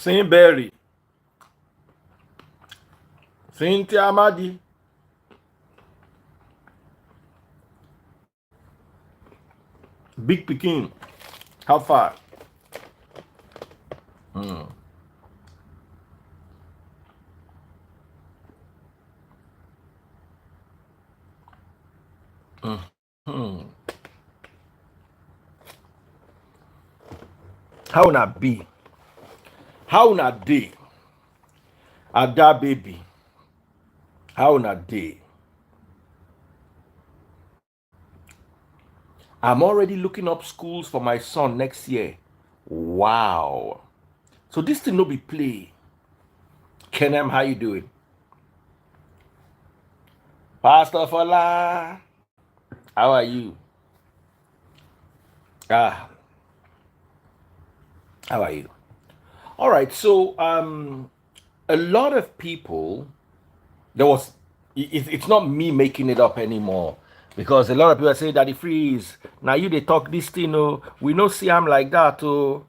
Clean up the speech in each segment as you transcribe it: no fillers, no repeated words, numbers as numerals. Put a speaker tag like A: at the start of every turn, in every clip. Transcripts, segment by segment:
A: Saint Berry. Saint Amadi. Big Pekin. How far? Mm. Mm. How not be? How not day? Ada baby. How not day? I'm already looking up schools for my son next year. Wow. So this thing no be play. Kenem, how you doing? Pastor Fola, how are you? Ah, how are you? All right. So a lot of people, there was, it's not me making it up anymore, because a lot of people are saying Daddy Freeze. Now you they talk this thing, oh, we no see him like that, oh.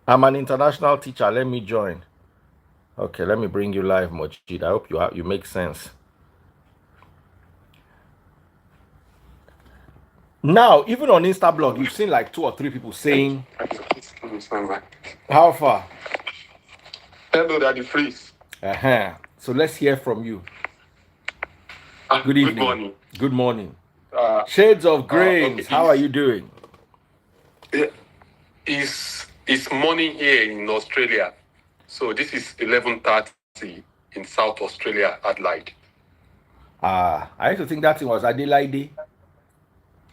A: I'm an international teacher. Let me join. Okay, let me bring you live, Mojid. I hope you make sense. Now, even on Instablog, you've seen like 2 or 3 people saying, how far?
B: Hello, Daddy Freeze.
A: So let's hear from you. Good evening.
B: Good morning.
A: Good morning. Shades of Grains, okay. How are you doing?
B: It's morning here in Australia. So this is 11:30 in South Australia, Adelaide.
A: I used to think that thing was Adelaide.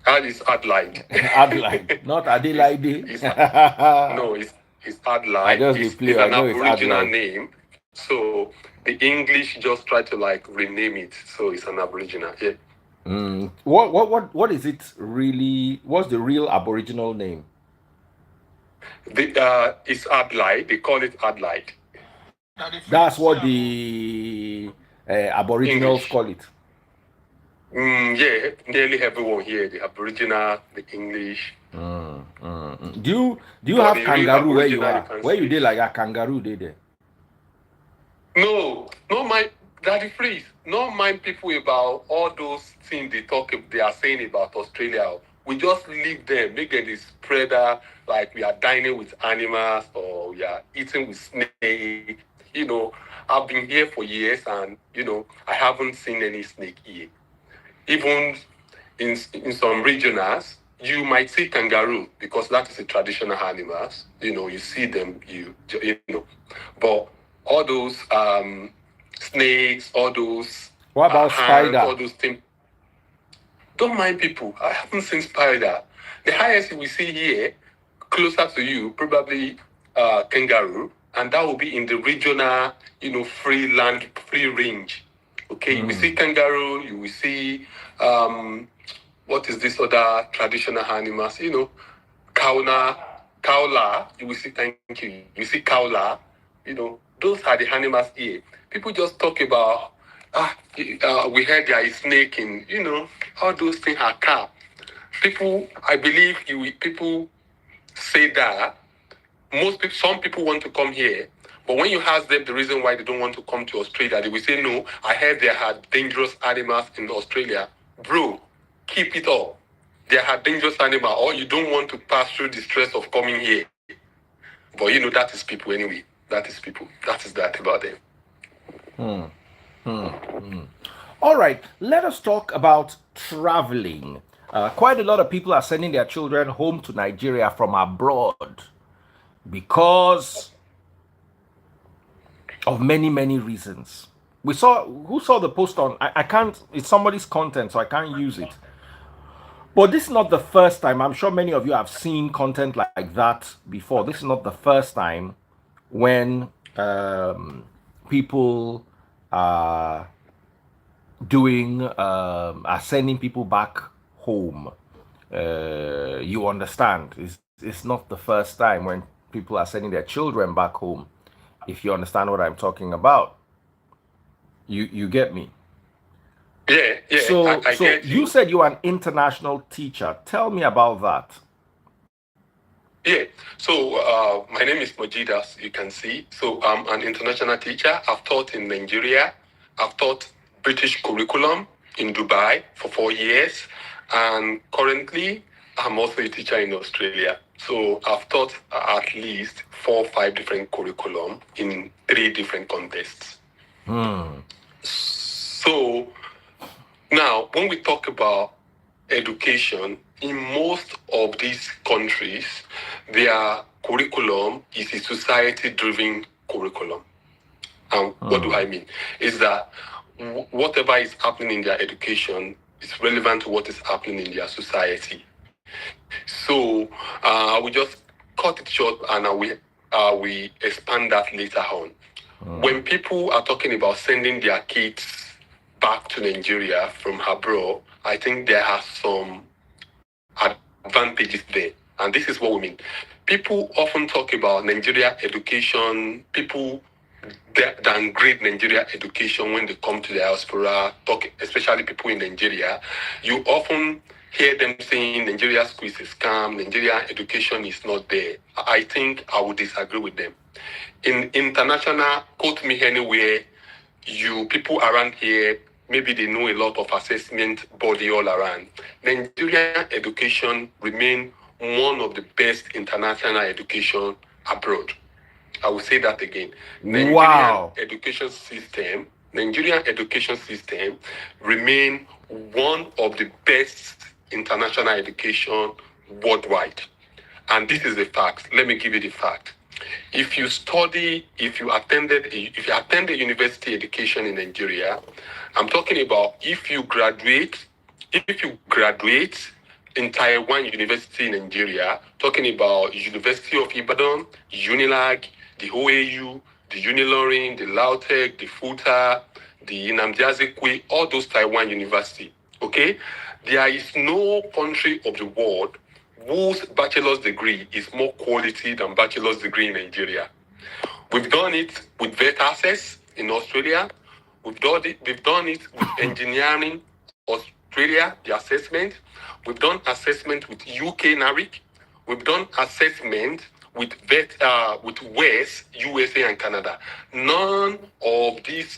B: That is Adelaide.
A: Adelaide, not Adelaide.
B: No, it's Adelaide.
A: I just
B: it's
A: play.
B: an Aboriginal name. So the English just try to like rename it. So it's an Aboriginal. Yeah.
A: What is it really? What's the real Aboriginal name?
B: It's Adelaide. They call it Adelaide.
A: That's what the Aboriginals
B: English.
A: call it.
B: Yeah, nearly everyone here, the Aboriginal, the English.
A: Do you have kangaroo where you are? Where you did like a kangaroo there?
B: No, my Daddy Freeze. Not mind people about all those things they are saying about Australia. We just leave them, make them the spreader, like we are dining with animals or we are eating with snake. I've been here for years and I haven't seen any snake here. Even in some regions, you might see kangaroo because that is a traditional animal. You see them, but all those snakes, all those
A: what about spider?
B: All those things. Don't mind people. I haven't seen spider. The highest we see here, closer to you, probably kangaroo, and that will be in the regional, free range. Okay, you will see kangaroo, you will see what is this other traditional animals? Kaula, you will see, thank you. You see kaula, those are the animals here. People just talk about we heard there is snake in, all those things are car. People, I believe people say that some people want to come here, but when you ask them the reason why they don't want to come to Australia, they will say, no, I heard there are dangerous animals in Australia. Bro, keep it up. There are dangerous animals, or you don't want to pass through the stress of coming here. But that is people anyway. That is people. That is that about them.
A: All right, let us talk about traveling. Quite a lot of people are sending their children home to Nigeria from abroad because of many, many reasons. Who saw the post on, I can't, it's somebody's content, so I can't use it. But this is not the first time. I'm sure many of you have seen content like that before. This is not the first time when people are sending people back home. You understand? It's not the first time when people are sending their children back home. If you understand what I'm talking about, you get me?
B: Yeah.
A: So,
B: I get
A: you said you are an international teacher. Tell me about that.
B: Yeah. So my name is Majid, as you can see. So I'm an international teacher. I've taught in Nigeria. I've taught British curriculum in Dubai for 4 years, and currently I'm also a teacher in Australia. So I've taught at least 4 or 5 different curriculum in 3 different contexts. So now, when we talk about education, in most of these countries, their curriculum is a society-driven curriculum. And what do I mean? Is that whatever is happening in their education is relevant to what is happening in their society. So I will just cut it short, and we expand that later on. When people are talking about sending their kids back to Nigeria from abroad, I think there are some advantages there. And this is what we mean. People often talk about Nigeria education. People downgrade Nigeria education when they come to the diaspora, especially people in Nigeria. You often hear them saying Nigeria school is a scam, Nigeria education is not there. I think I would disagree with them. In international, quote me anywhere, you people around here, maybe they know a lot of assessment body all around. Nigerian education remain one of the best international education abroad. I will say that again.
A: Wow.
B: Nigerian education system remain one of the best international education worldwide. And this is the fact. Let me give you the fact. If you attended university education in Nigeria, I'm talking about if you graduate in Taiwan University in Nigeria, talking about University of Ibadan, Unilag, the OAU, the Unilorin, the Lautech, the FUTA, the Nnamdi Azikiwe, all those Taiwan university. Okay, there is no country of the world whose bachelor's degree is more quality than bachelor's degree in Nigeria. We've done it with vet access in Australia. We've done it with engineering Australia, the assessment. We've done assessment with UK NARIC. We've done assessment with West, USA, and Canada. None of this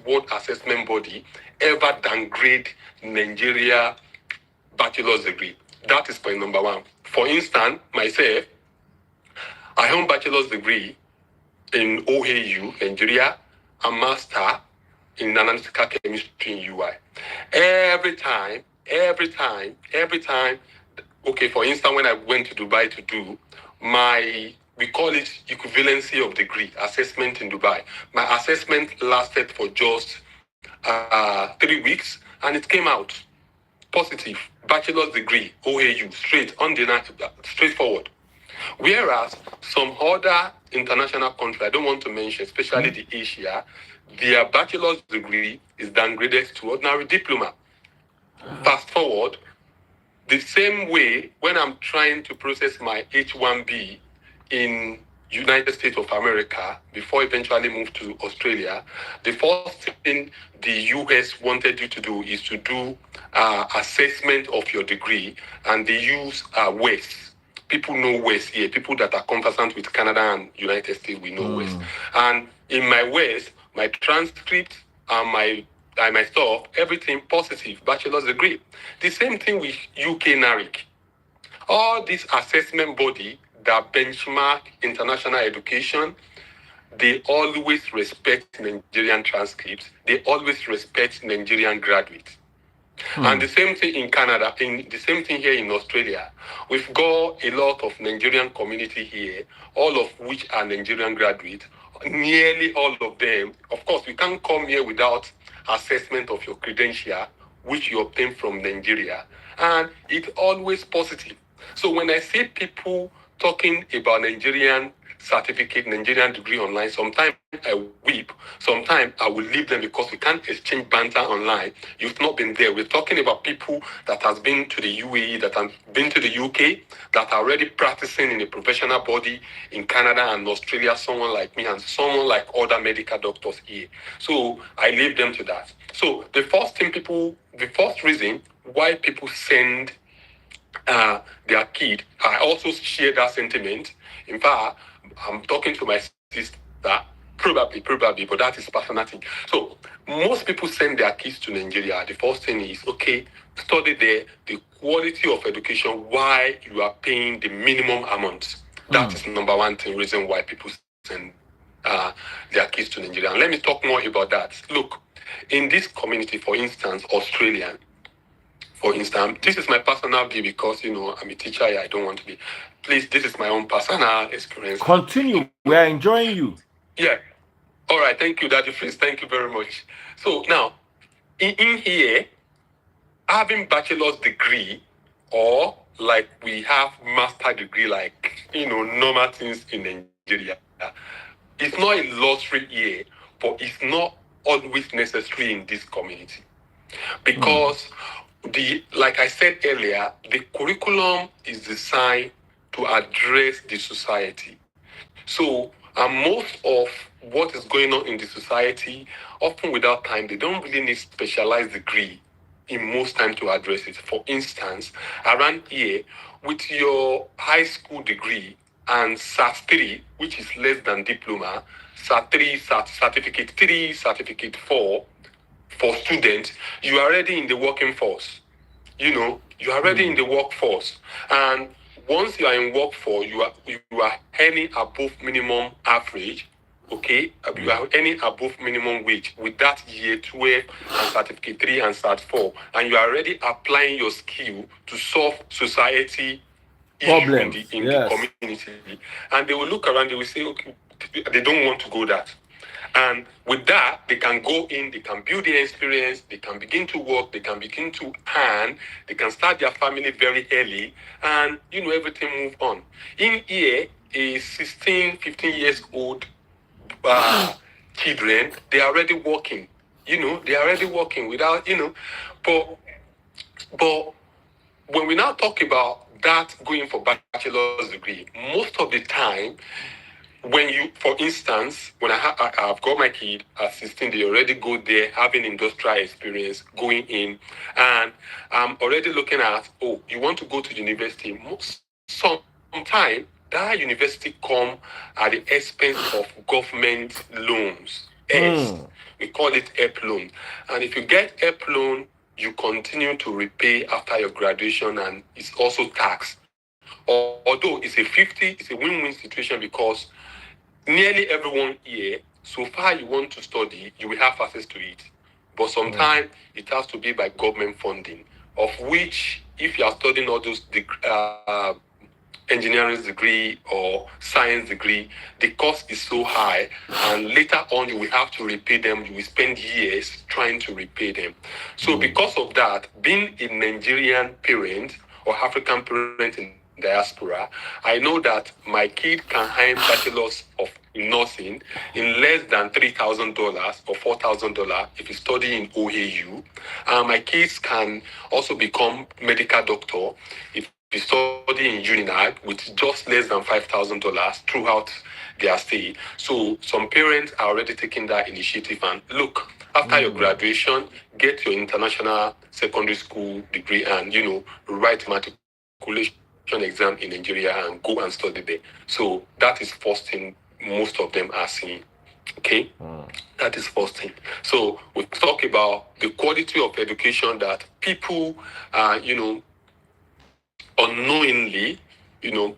B: world assessment body ever downgrade Nigeria bachelor's degree. That is point number one. For instance, myself, I have a bachelor's degree in OAU, Nigeria, a master in analytical chemistry in UI. Every time, okay, for instance, when I went to Dubai to do we call it equivalency of degree assessment in Dubai. My assessment lasted for just 3 weeks, and it came out positive, bachelor's degree, OAU, straightforward. Whereas some other international countries, I don't want to mention, especially the Asia, their bachelor's degree is downgraded to ordinary diploma. Fast forward, the same way when I'm trying to process my H-1B in United States of America before eventually move to Australia, the first thing the US wanted you to do is to do assessment of your degree, and they use WES. People know WES here. People that are conversant with Canada and United States, we know WES. And in my WES, my transcript and my stuff, everything positive, bachelor's degree. The same thing with UK NARIC. All this assessment body that benchmark international education, they always respect Nigerian transcripts. They always respect Nigerian graduates. And the same thing in Canada, the same thing here in Australia. We've got a lot of Nigerian community here, all of which are Nigerian graduates. Nearly all of them. Of course, we can't come here without assessment of your credential, which you obtain from Nigeria. And it's always positive. So when I see people talking about Nigerian certificate, Nigerian degree online, sometimes I weep, sometimes I will leave them because we can't exchange banter online. You've not been there. We're talking about people that has been to the UAE, that have been to the UK, that are already practicing in a professional body in Canada and Australia, someone like me and someone like other medical doctors here. So I leave them to that. So the first reason why people send their kid. I also share that sentiment. In fact, I'm talking to my sister, probably, but that is personal thing. So most people send their kids to Nigeria. The first thing is, okay, study there, the quality of education, why you are paying the minimum amount. That is number one thing, reason why people send their kids to Nigeria. And let me talk more about that. Look, in this community, for instance, Australian, for instance, this is my personal view because, I'm a teacher. I don't want to be. Please, this is my own personal experience.
A: Continue. We are enjoying you.
B: Yeah. All right. Thank you, Daddy Freeze. Thank you very much. So now, in here, having bachelor's degree or like we have master degree, like, normal things in Nigeria, it's not a luxury here, but it's not always necessary in this community. Because like I said earlier, the curriculum is designed to address the society. So most of what is going on in the society, often without time, they don't really need specialized degree in most time to address it. For instance, around here, with your high school degree and SAT 3, which is less than diploma, SAT 3, certificate 3, certificate 4, for students, you are already in the working force. You are already in the workforce. And once you are in workforce, you are earning above minimum average. Okay, you are earning above minimum wage with that year 12 and certificate 3 and cert 4, and you are already applying your skill to solve society
A: Problems.
B: issue in the community. And they will look around, they will say, okay, they don't want to go that. And with that, they can go in, they can build their experience, they can begin to work, they can begin to earn, they can start their family very early, and, everything move on. In here, a 16, 15 years old children, they are already working. They are already working without, but when we now talk about that going for bachelor's degree, most of the time, when you, for instance, when I've got my kid at 16, they already go there having industrial experience, going in, and I'm already looking at, you want to go to university. Sometime that university come at the expense of government loans. We call it EP loan. And if you get EP loan, you continue to repay after your graduation, and it's also taxed. Although it's a win-win situation because nearly everyone here, so far you want to study, you will have access to it. But sometimes it has to be by government funding, of which, if you are studying all those engineering degree or science degree, the cost is so high, and later on you will have to repay them. You will spend years trying to repay them. So because of that, being a Nigerian parent or African parent in diaspora, I know that my kid can earn bachelor's of nursing in less than $3,000 or $4,000 if you study in OAU. My kids can also become medical doctor if you study in UNINAG with just less than $5,000 throughout their stay. So some parents are already taking that initiative, and look, after your graduation, get your international secondary school degree and, write matriculation exam in Nigeria and go and study there. So that is first thing most of them are seeing. Okay? That is first thing. So we talk about the quality of education that people unknowingly,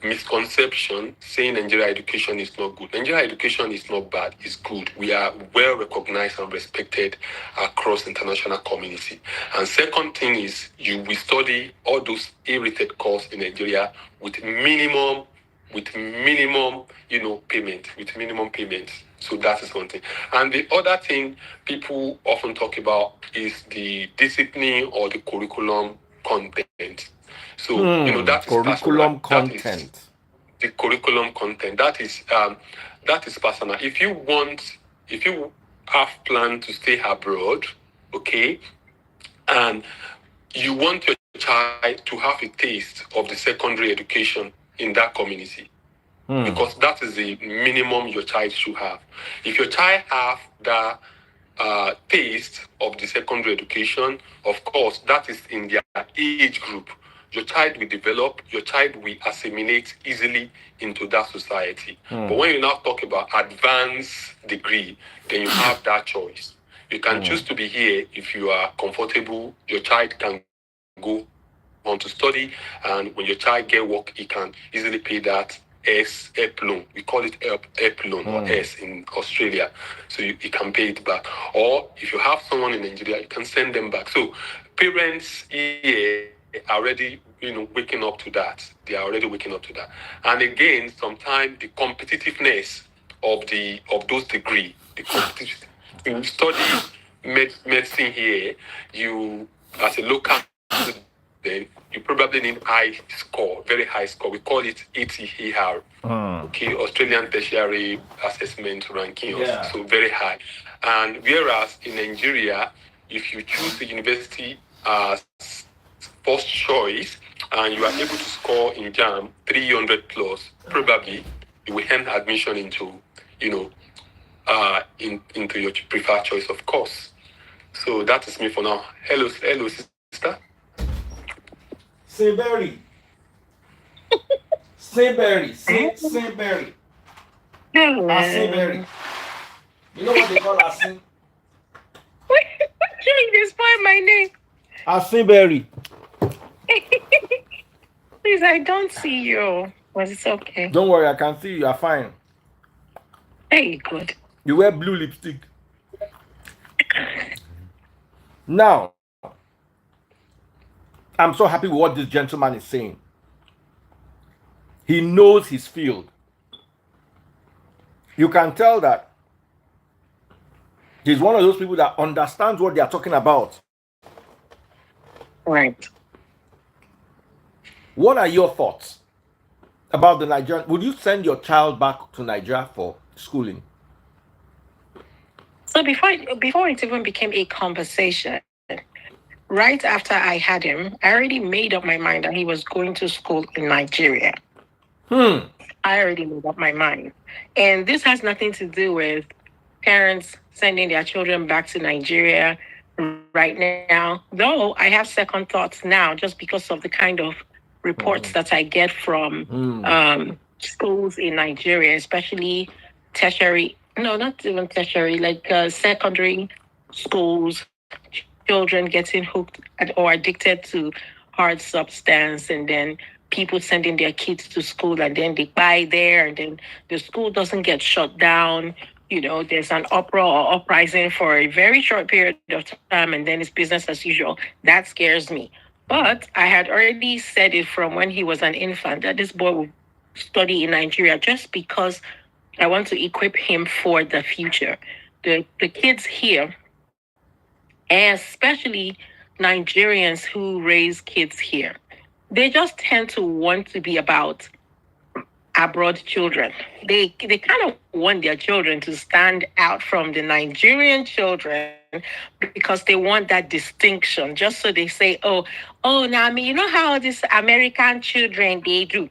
B: misconception saying Nigeria education is not good. Nigeria education is not bad, it's good. We are well recognized and respected across international community. And second thing is you will study all those A-rated courses in Nigeria with minimum, payment. So that is one thing. And the other thing people often talk about is the discipline or the curriculum content. So, that is
A: curriculum
B: personal.
A: content.
B: That is the curriculum content. That is personal. If you have planned to stay abroad, okay, and you want your child to have a taste of the secondary education in that community, because that is the minimum your child should have. If your child have the taste of the secondary education, of course, that is in their age group. your child will develop, your child will assimilate easily into that society. But when you now talk about advanced degree, then you have that choice. You can choose to be here if you are comfortable. Your child can go on to study, and when your child get work, he can easily pay that S loan. We call it EP loan or S in Australia. So you can pay it back. Or if you have someone in Nigeria, you can send them back. So parents here are already, waking up to that. They are already waking up to that. And again, sometimes the competitiveness of those degree, the competitive. You study medicine here, you as a local student, you probably need high score, very high score. We call it ATER, okay, Australian Tertiary Assessment Ranking, so very high. And whereas in Nigeria, if you choose the university as first choice and you are able to score in JAM 300 plus, probably you will earn admission into, into your preferred choice of course. So that is me for now. Hello, sister.
A: Saintberry. Saintberry. Saintberry. Saintberry. You know what they call Asin?
C: What trying to spoil my name?
A: Saintberry.
C: Please, I don't see you. But it's okay.
A: Don't worry, I can see you. You're fine.
C: Very good.
A: You wear blue lipstick. Now, I'm so happy with what this gentleman is saying. He knows his field. You can tell that he's one of those people that understands what they are talking about.
C: Right.
A: What are your thoughts about the Nigerian? Would you send your child back to Nigeria for schooling?
C: So before it even became a conversation, right after I had him, I already made up my mind that he was going to school in Nigeria. I already made up my mind. And this has nothing to do with parents sending their children back to Nigeria right now. Though I have second thoughts now just because of the kind of reports that I get from schools in Nigeria, especially tertiary, no, not even tertiary, like secondary schools, children getting hooked or addicted to hard substance, and then people sending their kids to school and then they buy there and then the school doesn't get shut down. There's an uproar or uprising for a very short period of time and then it's business as usual. That scares me. But I had already said it from when he was an infant that this boy will study in Nigeria just because I want to equip him for the future. The kids here, especially Nigerians who raise kids here, they just tend to want to be about abroad children. They kind of want their children to stand out from the Nigerian children because they want that distinction. Just so they say, oh, now I mean, you know how these American children they do.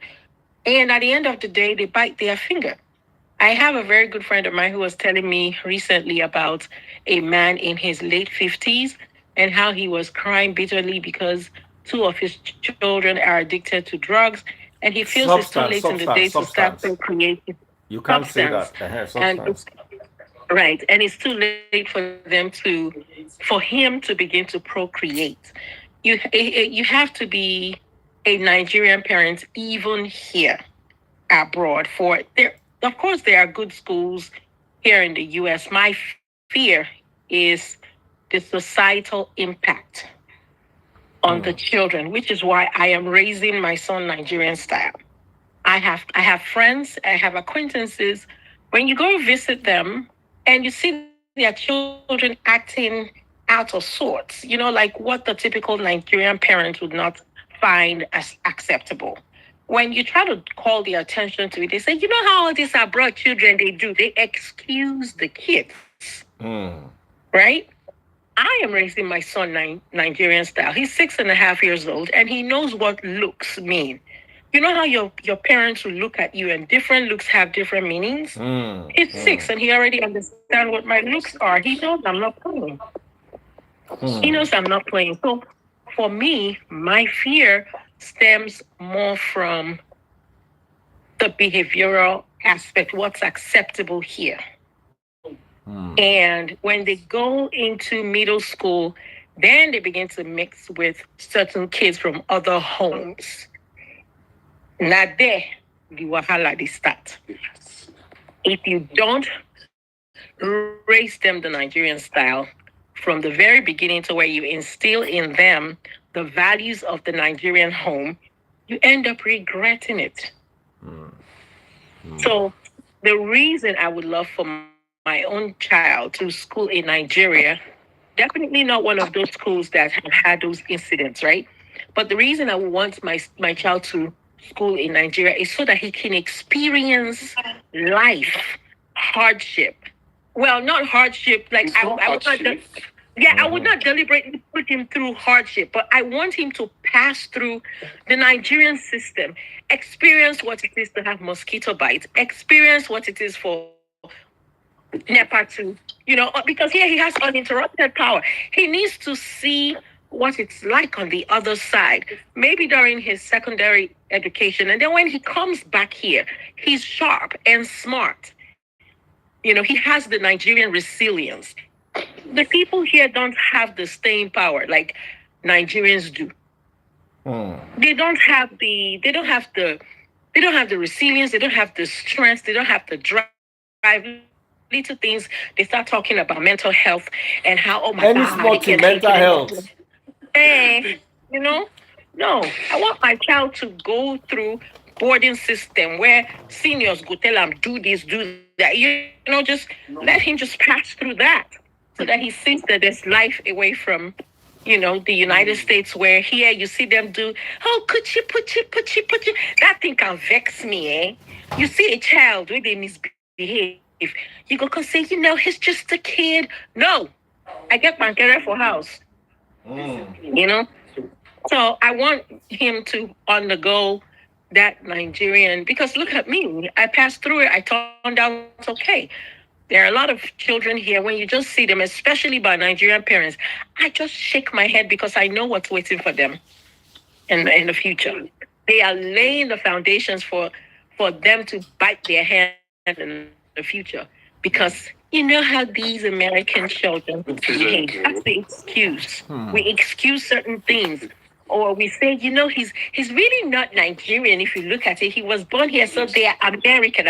C: And at the end of the day, they bite their finger. I have a very good friend of mine who was telling me recently about a man in his late 50s and how he was crying bitterly because two of his children are addicted to drugs, and he feels it's too late in the day to start procreating.
A: You can't say that.
C: Right, and it's too late for him to begin to procreate. You have to be a Nigerian parent even here abroad for there. Of course, there are good schools here in the U.S. My fear is the societal impact on the children, which is why I am raising my son Nigerian style. I have friends, I have acquaintances. When you go visit them and you see their children acting out of sorts, like what the typical Nigerian parent would not find as acceptable. When you try to call their attention to it, they say, you know how all these abroad children, they do, they excuse the kids, right? I am raising my son Nigerian style. He's 6.5 years old, and he knows what looks mean. You know how your parents will look at you, and different looks have different meanings? He's 6, and he already understands what my looks are. He knows I'm not playing. He knows I'm not playing. So for me, my fear stems more from the behavioral aspect, what's acceptable here. And when they go into middle school, then they begin to mix with certain kids from other homes. Now there, the wahala they start. If you don't raise them the Nigerian style from the very beginning to where you instill in them the values of the Nigerian home, you end up regretting it. So the reason I would love for my own child to school in Nigeria, definitely not one of those schools that have had those incidents, right? But the reason I would want my child to school in Nigeria is so that he can experience life, hardship. Well, not hardship. Like I would not. I would not deliberately put him through hardship, but I want him to pass through the Nigerian system, experience what it is to have mosquito bites, experience what it is for NEPA to, because here he has uninterrupted power. He needs to see what it's like on the other side, maybe during his secondary education. And then when he comes back here, he's sharp and smart. He has the Nigerian resilience. The people here don't have the staying power like Nigerians do. They don't have the resilience, they don't have the strength, they don't have the drive. Little things, they start talking about mental health and how, oh my God,
A: Any small thing, mental health.
C: Hey, no. I want my child to go through boarding system where seniors go tell him do this, do that. Just let him just pass through that so that he sees that there's life away from the United States, where here you see them do, oh, could you put you. That thing can vex me, eh? You see a child when they misbehave, you go say, he's just a kid. No, I get pancreas for house. You know? So I want him to undergo that Nigerian, because look at me, I passed through it, I turned out okay. There are a lot of children here, when you just see them, especially by Nigerian parents, I just shake my head because I know what's waiting for them in the future. They are laying the foundations for them to bite their hand in the future. Because how these American children behave. That's the excuse. We excuse certain things. Or we say, he's really not Nigerian if you look at it. He was born here, so they are American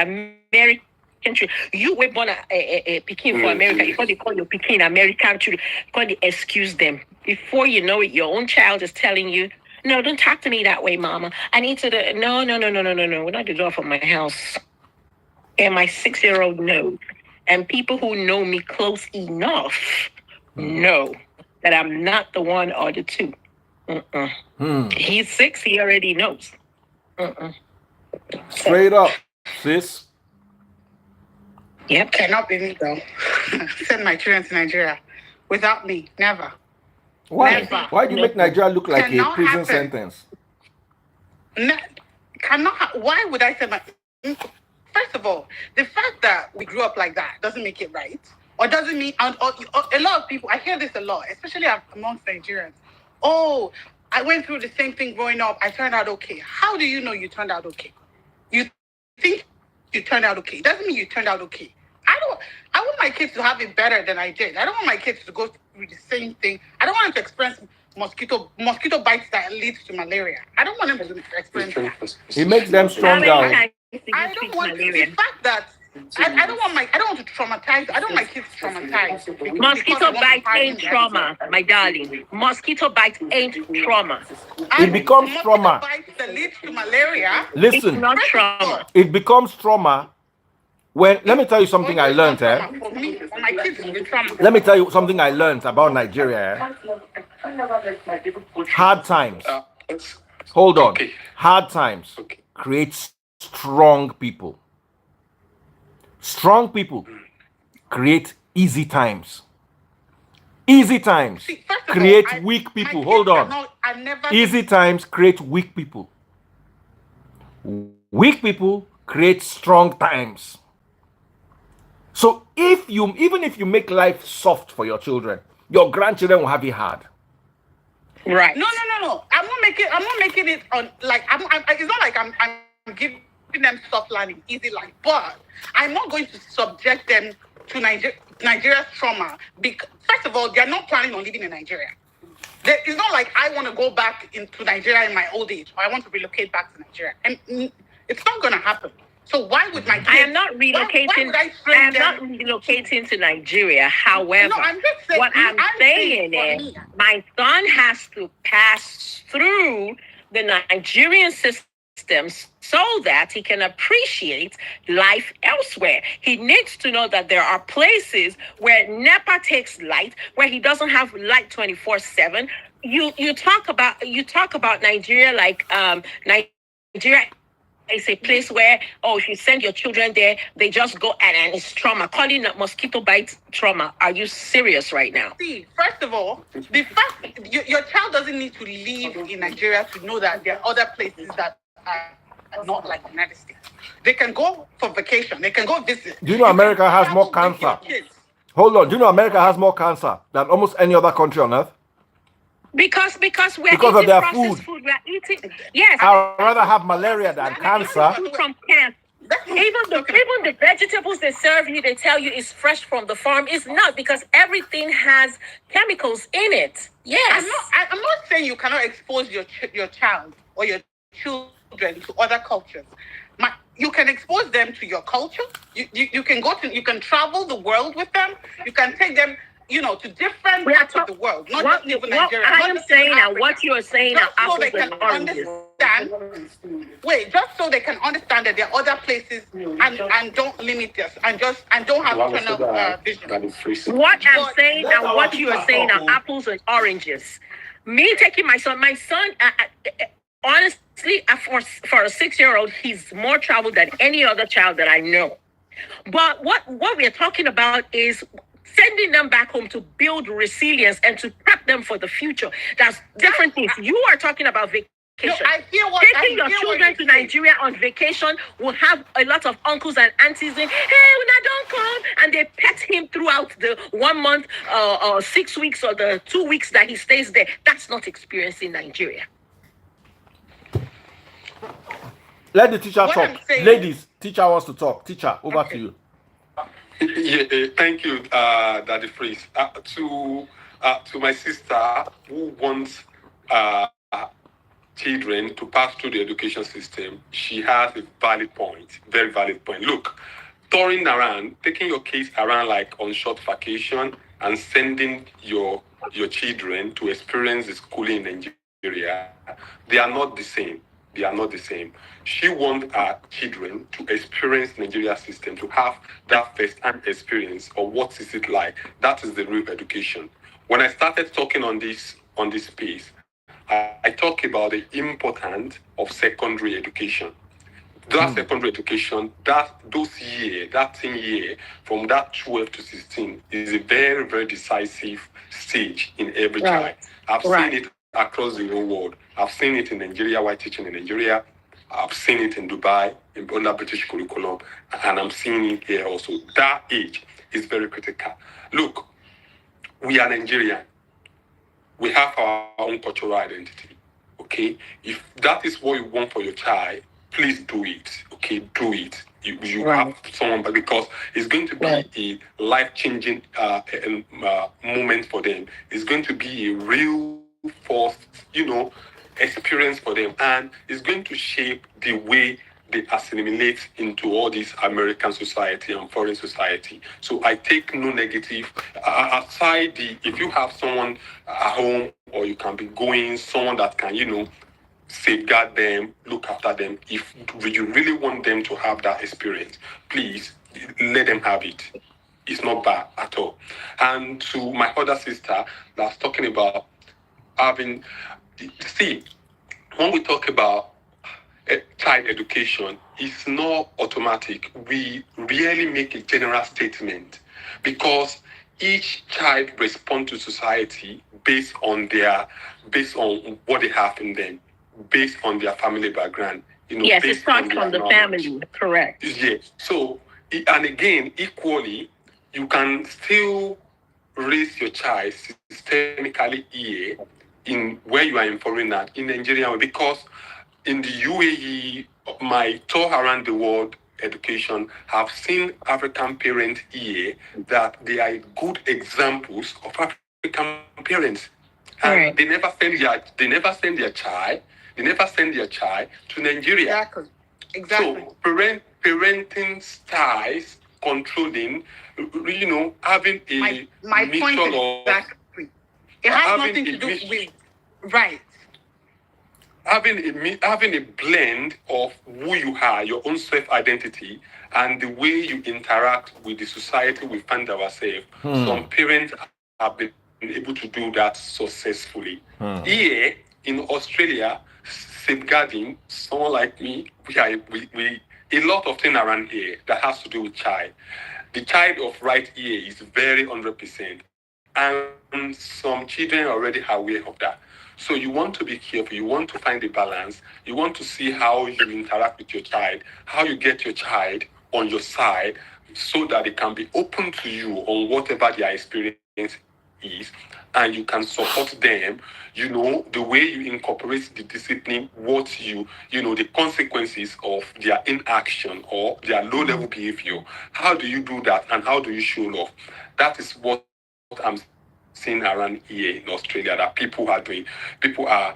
C: children. You were born a Peking for America. Before they call your Peking American children, God, they excuse them. Before you know it, your own child is telling you, no, don't talk to me that way, mama. I need to, no. We're not the door for my house. And my 6-year-old knows. And people who know me close enough know that I'm not the one or the two. He's 6, he already knows.
A: Straight up, sis.
D: Yep. Cannot be me though. Send my children to Nigeria. Without me, never.
A: Why?
D: Never.
A: Why do you make Nigeria look like a prison
D: happen.
A: sentence?
D: Why would I send my... First of all, the fact that we grew up like that doesn't make it right. Or doesn't mean... a lot of people, I hear this a lot, especially amongst Nigerians. Oh, I went through the same thing growing up. I turned out okay. How do you know you turned out okay? You think you turned out okay. It doesn't mean you turned out okay. I want my kids to have it better than I did. I don't want my kids to go through the same thing. I don't want them to experience mosquito bites that leads to malaria. I don't want them to experience that.
A: It makes them stronger.
D: I don't want the fact that I don't want to traumatize. I don't want my kids traumatized.
C: Mosquito bite ain't trauma, my darling. Mosquito bite ain't trauma.
A: It becomes trauma.
D: Bites that leads to malaria.
A: Listen,
C: it's not trauma.
A: It becomes trauma when, let me tell you something I learned.
D: For me, for my kids, it's trauma.
A: Let me tell you something I learned about Nigeria. Hard times. Hold on. Hard times create strong people. Strong people create easy times. Easy times create weak people. Hold on. Easy times create weak people. Weak people create strong times. So even if you make life soft for your children, your grandchildren will have it hard.
C: Right.
D: No. I'm not making it on like it's not like I'm giving them soft landing, easy life, but I'm not going to subject them to Nigeria's trauma. Because first of all, they're not planning on living in Nigeria. It's not like I want to go back into Nigeria in my old age, or I want to relocate back to Nigeria. And it's not going to happen. So why would my kids?
C: I am not relocating.
D: Why would I
C: I am
D: them
C: not relocating to Nigeria. However,
D: No, I'm just saying,
C: what I'm saying is, my son has to pass through the Nigerian system so that he can appreciate life elsewhere. He needs to know that there are places where NEPA takes light, where he doesn't have light 24/7. You talk about Nigeria like Nigeria is a place where, if you send your children there, they just go and it's trauma. Calling it mosquito bite trauma. Are you serious right now?
D: See, first of all, the fact your child doesn't need to live in Nigeria to know that there are other places that are not like the United States. They can go for vacation. They can go visit.
A: Do you know America has more cancer? Hold on. Do you know America has more cancer than almost any other country on earth?
C: Because we're
A: because
C: eating
A: of their
C: processed food. We're eating. Yes.
A: I'd rather have malaria than cancer.
C: From cancer. Even the vegetables they serve you, they tell you it's fresh from the farm. It's not, because everything has chemicals in it. Yes.
D: I'm not saying you cannot expose your child or your children to other cultures. You can expose them to your culture. You can travel the world with them. You can take them, to different parts of the world, not just even Nigeria.
C: I am saying and what you are saying are apples and oranges.
D: Just so they can understand that there are other places and don't limit us and don't have tunnel vision.
C: What I'm saying and what you are saying are apples and oranges. Me taking my son, honestly, for a 6-year-old, he's more traveled than any other child that I know. But what we're talking about is sending them back home to build resilience and to prep them for the future. That's different things. You are talking about vacation.
D: No,
C: Taking your children to Nigeria on vacation will have a lot of uncles and aunties saying, "Hey, Una, don't come," and they pet him throughout the 1 month, or 6 weeks, or the 2 weeks that he stays there. That's not experiencing Nigeria.
A: Let the teacher talk. Ladies, teacher wants to talk. Teacher, over to you.
B: Yeah, thank you, Daddy Freeze. To my sister who wants children to pass through the education system, she has a valid point, very valid point. Look, touring around, taking your kids around like on short vacation and sending your children to experience the schooling in Nigeria, they are not the same. They are not the same. She wants her children to experience Nigeria system, to have that first-hand experience of what is it like. That is the real education. When I started talking on this space, I talk about the importance of secondary education. That secondary education, that 10 year, from that 12 to 16, is a very, very decisive stage in every child. I've seen it across the whole world. I've seen it in Nigeria while teaching in Nigeria. I've seen it in Dubai under British curriculum, and I'm seeing it here also. That age is very critical. Look, we are Nigerian. We have our own cultural identity. Okay, if that is what you want for your child, please do it. Okay, do it. You have someone, but because it's going to be a life-changing moment for them. It's going to be a real first, experience for them, and it's going to shape the way they assimilate into all this American society and foreign society. So I take no negative aside if you have someone at home, or you can be going someone that can, safeguard them, look after them. If you really want them to have that experience, please let them have it. It's not bad at all. And to my other sister that's talking about having, see, when we talk about child education, it's not automatic. We rarely make a general statement because each child responds to society based on what they have in them, based on their family background.
C: Yes, it starts from the family, correct.
B: Yeah. So, and again, equally, you can still raise your child systemically here in where you are in foreign land, in Nigeria, because in the UAE, my tour around the world education have seen African parents here that they are good examples of African parents. And
C: Right.
B: they never send their child to Nigeria.
D: Exactly.
B: So parenting styles controlling, having a
D: My point
B: mixture of
D: exactly. It has
B: having
D: nothing
B: a
D: to do
B: mix-
D: with right.
B: having a blend of who you are, your own self-identity, and the way you interact with the society we find ourselves. Some parents have been able to do that successfully. Here in Australia, safeguarding someone like me, we a lot of things around here that has to do with child. The child of right here is very 100%, and some children are already aware of that. So you want to be careful, you want to find a balance, you want to see how you interact with your child, how you get your child on your side so that they can be open to you on whatever their experience is, and you can support them, the way you incorporate the discipline, the consequences of their inaction or their low level behavior. How do you do that, and how do you show love? That is what I'm seeing around here in Australia that people are doing. People are,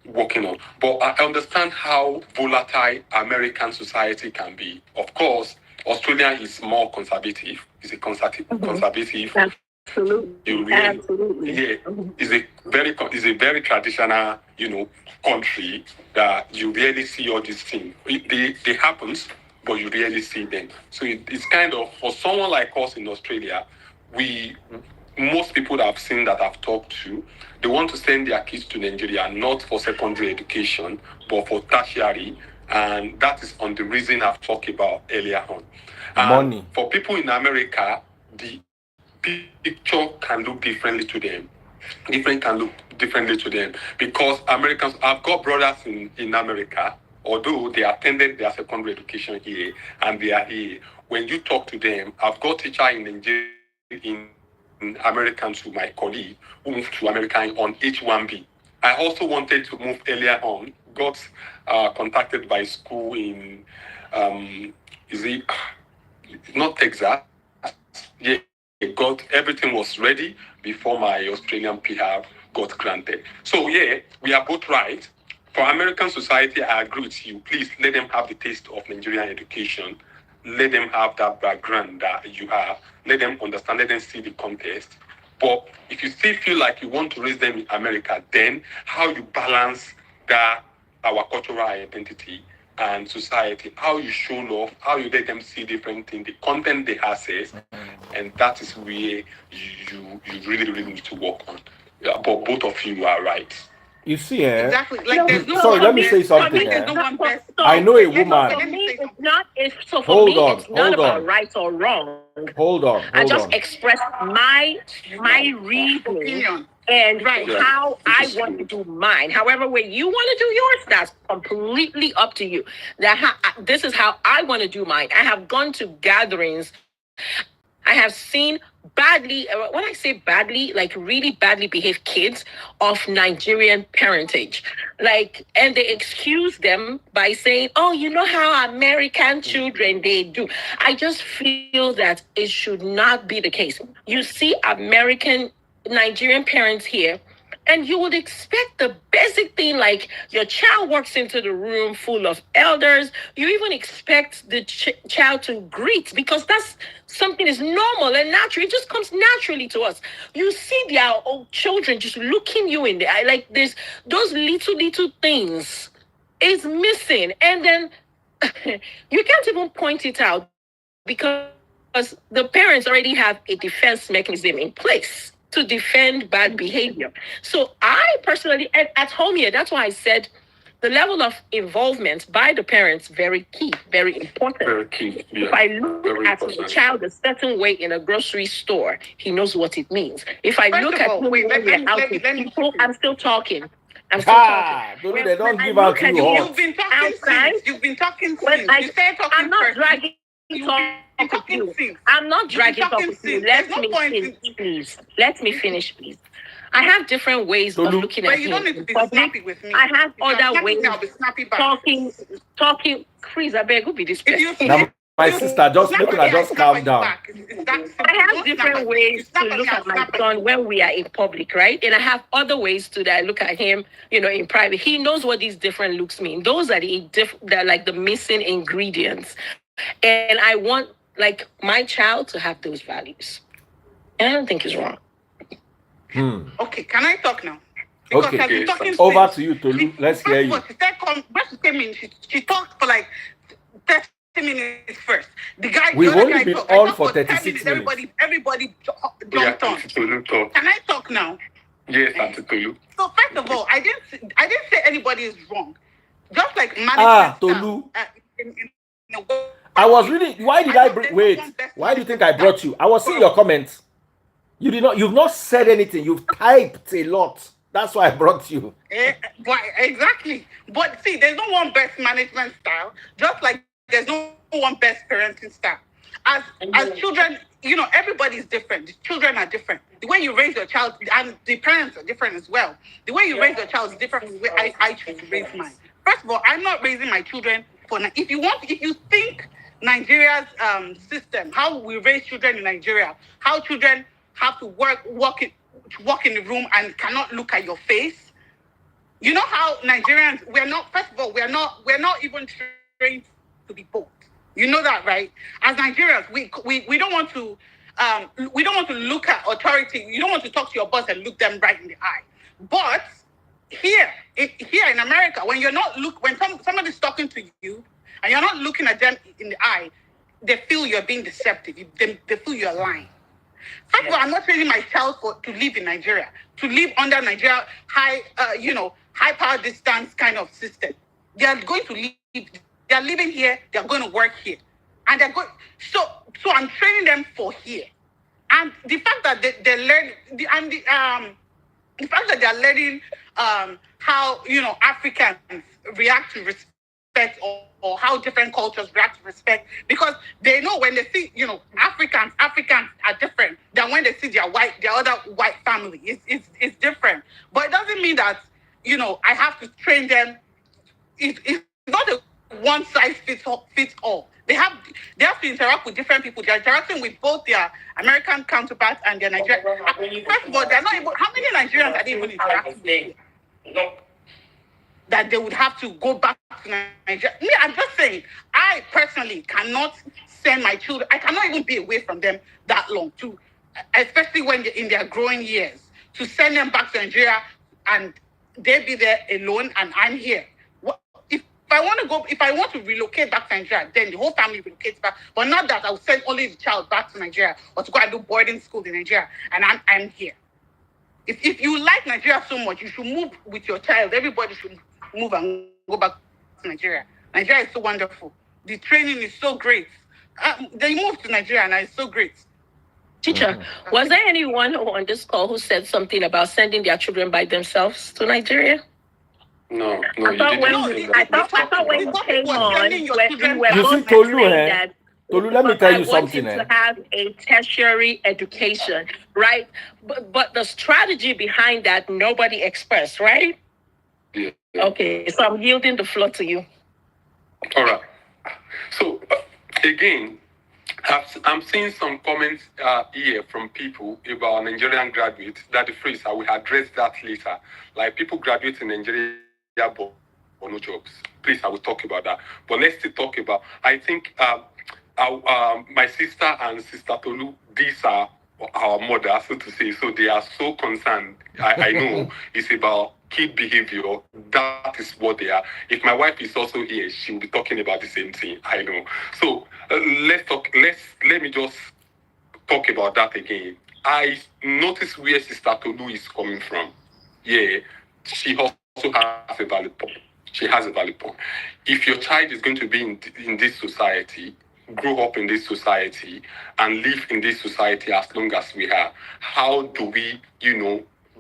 B: working on. But I understand how volatile American society can be. Of course, Australia is more conservative. It's a conservative.
C: Absolutely.
B: You really,
C: Absolutely.
B: is a very traditional, country that you rarely see all these things. They happens, but you rarely see them. So it's kind of, for someone like us in Australia, we most people that I've seen, that I've talked to, they want to send their kids to Nigeria not for secondary education but for tertiary, and that is on the reason I've talked about earlier on. And
A: Money.
B: for people in America, the picture can look differently to them. Because Americans, I've got brothers in America, although they attended their secondary education here and they are here. When you talk to them, I've got teacher in Nigeria, in American, to my colleague who moved to America on H1B. I also wanted to move earlier on, got contacted by school in, is it not Texas? Yeah, everything was ready before my Australian PR got granted. So yeah, we are both right. For American society, I agree with you. Please let them have the taste of Nigerian education. Let them have that background that you have. Let them understand. Let them see the context. But if you still feel like you want to raise them in America, then how you balance that, our cultural identity and society, how you show love, how you let them see different things, the content they access, and that is where you really, really need to work on. Yeah, but both of you are right.
A: You see,
D: Exactly. Like there's no
A: sorry,
D: one
A: let me
D: best-
A: say something.
D: there's no one best.
A: I know a
C: For
A: woman.
C: me, it's not. So for
A: Hold
C: me,
A: on,
C: it's not
A: hold
C: about
A: on.
C: right or wrong.
A: Hold on,
C: I
A: hold
C: just
A: on.
C: express my reasoning
D: Opinion.
C: and
D: Right.
C: how I want to do mine. However, way you want to do yours, that's completely up to you. This is how I want to do mine. I have gone to gatherings. I have seen badly, when I say badly, like really badly behaved kids of Nigerian parentage. And they excuse them by saying, oh, you know how American children, they do. I just feel that it should not be the case. You see Nigerian parents here, and you would expect the basic thing, like your child walks into the room full of elders. You even expect the child to greet, because that's something is normal and natural. It just comes naturally to us. You see their old children just looking you in the eye, like this. Those little things is missing, and then you can't even point it out because the parents already have a defense mechanism in place to defend bad behavior. So I personally, and at home here, that's why I said the level of involvement by the parents, very key, very important.
B: Very key. Yeah.
C: If I look
B: Very
C: at
B: important.
C: the child a certain way in a grocery store, he knows what it means. If I
D: First
C: look
D: of
C: at
D: all,
C: him
D: wait,
C: when
D: let
C: we're out
D: me-
C: with
D: let me-
C: people, I'm still talking. Tony,
A: They don't give
C: I
A: out
C: look
A: to
C: at
A: you
C: you,
A: hot.
D: You've been talking
C: outside,
D: since. You've been talking
C: when
D: since. You started talking
C: I'm not
D: first.
C: dragging
D: You've
C: talk
D: been
C: with
D: talking
C: you.
D: since.
C: I'm not
D: You've been
C: dragging talk
D: talking
C: with you.
D: since.
C: Let
D: There's no
C: me
D: point
C: finish,
D: in-
C: please. Let me finish, please. I have different ways of
A: Tolu.
C: looking
D: But
C: at
D: you
C: him
D: don't need to
C: in
D: be
C: public.
D: snappy with me.
C: I have
D: If you're
C: other
D: snappy
C: ways
D: with me, I'll be snappy back.
C: talking. Chris, I beg, who be this
D: If you
C: person?
A: Now,
D: snap,
A: my
D: if you
A: sister, just
D: snap
A: make
D: at
A: her
D: me, I
A: just
D: snap
A: calm
D: at you
A: down.
D: back. It's that simple.
C: I have
D: Don't snap
C: different
D: at me.
C: ways
D: You snap
C: to
D: at
C: look
D: me, I'll
C: at my
D: snap at
C: son
D: you.
C: when we are in public, right? And I have other ways to that I look at him, in private. He knows what these different looks mean. Those are they're like the missing ingredients. And I want like my child to have those values. And I don't think it's wrong.
D: Okay, can I talk now? Because
A: Okay.
D: I've been talking
A: Over
D: since.
A: to you, Tolu. Let's hear you.
D: She said, when she came in, she talked for like 30 minutes first.
A: We've
D: the other
A: only
D: guy
A: been
D: talked.
A: on
D: I talked
A: for
D: 10
A: 36 minutes.
D: Everybody
B: Yeah,
D: jumped on.
B: Tolu talk.
D: Can I talk now?
B: Yes, Auntie Tolu.
D: So first of all, I didn't say anybody is wrong. Just like management
A: Tolu.
D: in a way,
A: I was really. Why did I bring?
D: there's
A: Wait.
D: one best
A: Why do you think
D: management
A: I brought
D: style.
A: you? I was seeing your comments. You did not. You've not said anything. You've typed a lot. That's why I brought you.
D: Exactly. But see, there's no one best management style, just like there's no one best parenting style. As children, everybody's different. The children are different. The way you raise your child, and the parents are different as well. The way you raise your child is different from the way I choose to raise mine. First of all, I'm not raising my children for. If you think Nigeria's system, how we raise children in Nigeria, how children have to walk in the room and cannot look at your face. You know how Nigerians, first of all, we're not even trained to be bold. You know that, right? As Nigerians, we don't want to look at authority. You don't want to talk to your boss and look them right in the eye. But here in America, when somebody's talking to you and you're not looking at them in the eye, they feel you're being deceptive. They feel you're lying. First of all, I'm not training my child to live in Nigeria, to live under Nigeria high power distance kind of system. They are going to live. They are living here. They are going to work here, and they're going. So I'm training them for here, and the fact that they learn the fact that they are learning how Africans react to respect or how different cultures react to respect, because they know when they see Africans are different than when they see their other white family. It's different, but it doesn't mean that I have to train them. It's not a one size fits all. They have to interact with different people. They're interacting with both their American counterparts and their Nigerian. First of all, they're not able. How many Nigerians are they even interacting with? That they would have to go back to Nigeria. Me, I'm just saying, I personally cannot send my children. I cannot even be away from them that long, especially when they're in their growing years, to send them back to Nigeria and they be there alone and I'm here. If I want to relocate back to Nigeria, then the whole family relocates back. But not that I will send only the child back to Nigeria or to go and do boarding school in Nigeria and I'm here. If you like Nigeria so much, you should move with your child. Everybody should move and go back to Nigeria. Nigeria is so wonderful. The training is so great. They moved to Nigeria and it's so great.
C: Teacher, was there anyone on this call who said something about sending their children by themselves to Nigeria?
B: No,
C: I thought when you came on, we were both saying that
A: Tolu, let me tell you
C: I want
A: something.
C: him to have a tertiary education, right? But the strategy behind that, nobody expressed, right?
B: Yeah.
C: Okay, so I'm yielding the floor to you.
B: All right. So, again, I'm seeing some comments here from people about Nigerian graduates that the phrase, I will address that later. Like people graduate in Nigeria, but no jobs. Please, I will talk about that. But let's still talk about, I think my sister and Sister Tolu, these are our mother, so to say. So they are so concerned. I know it's about kid behavior. That is what they are. If my wife is also here, she will be talking about the same thing. I know. So let me just talk about that again. I notice where Sister Tolu is coming from. Yeah, she also has a valid point. She has a valid point. If your child is going to be in this society, grow up in this society, and live in this society as long as we have, how do we,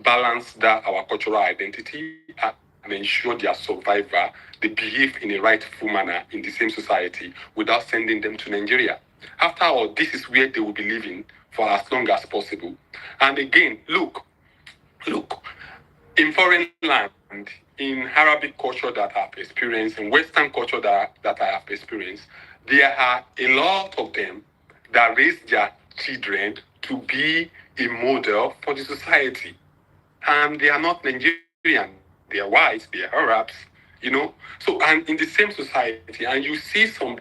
B: balance that our cultural identity and ensure their survival, they behave in a rightful manner in the same society without sending them to Nigeria? After all, this is where they will be living for as long as possible. And again, look, Look, in foreign land, in Arabic culture that I've experienced, in Western culture that I have experienced, there are a lot of them that raise their children to be a model for the society. And they are not Nigerian, they are whites, they are Arabs, you know. So, and in the same society, and you see some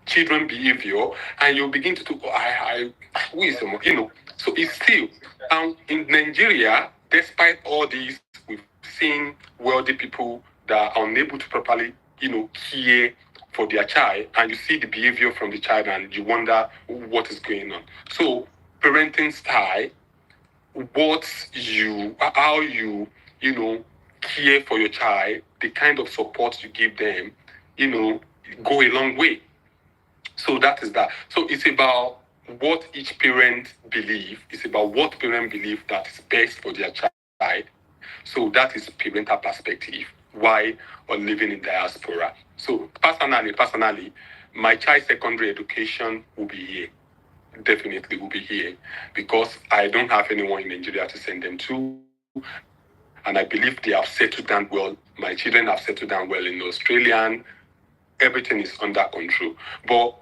B: children behavior, and you begin to think, oh, who is the, you know. So it's still, in Nigeria, despite all these, we've seen wealthy people that are unable to properly, care for their child, and you see the behavior from the child, and you wonder what is going on. So parenting style, how you, care for your child, the kind of support you give them, go a long way. So that is that. So it's about what each parent believe. It's about what parent believe that is best for their child. So that is parental perspective. Why on living in diaspora. So personally, my child's secondary education will be here. Definitely will be here because I don't have anyone in Nigeria to send them to. And I believe they have settled down well. My children have settled down well in Australia. Everything is under control. But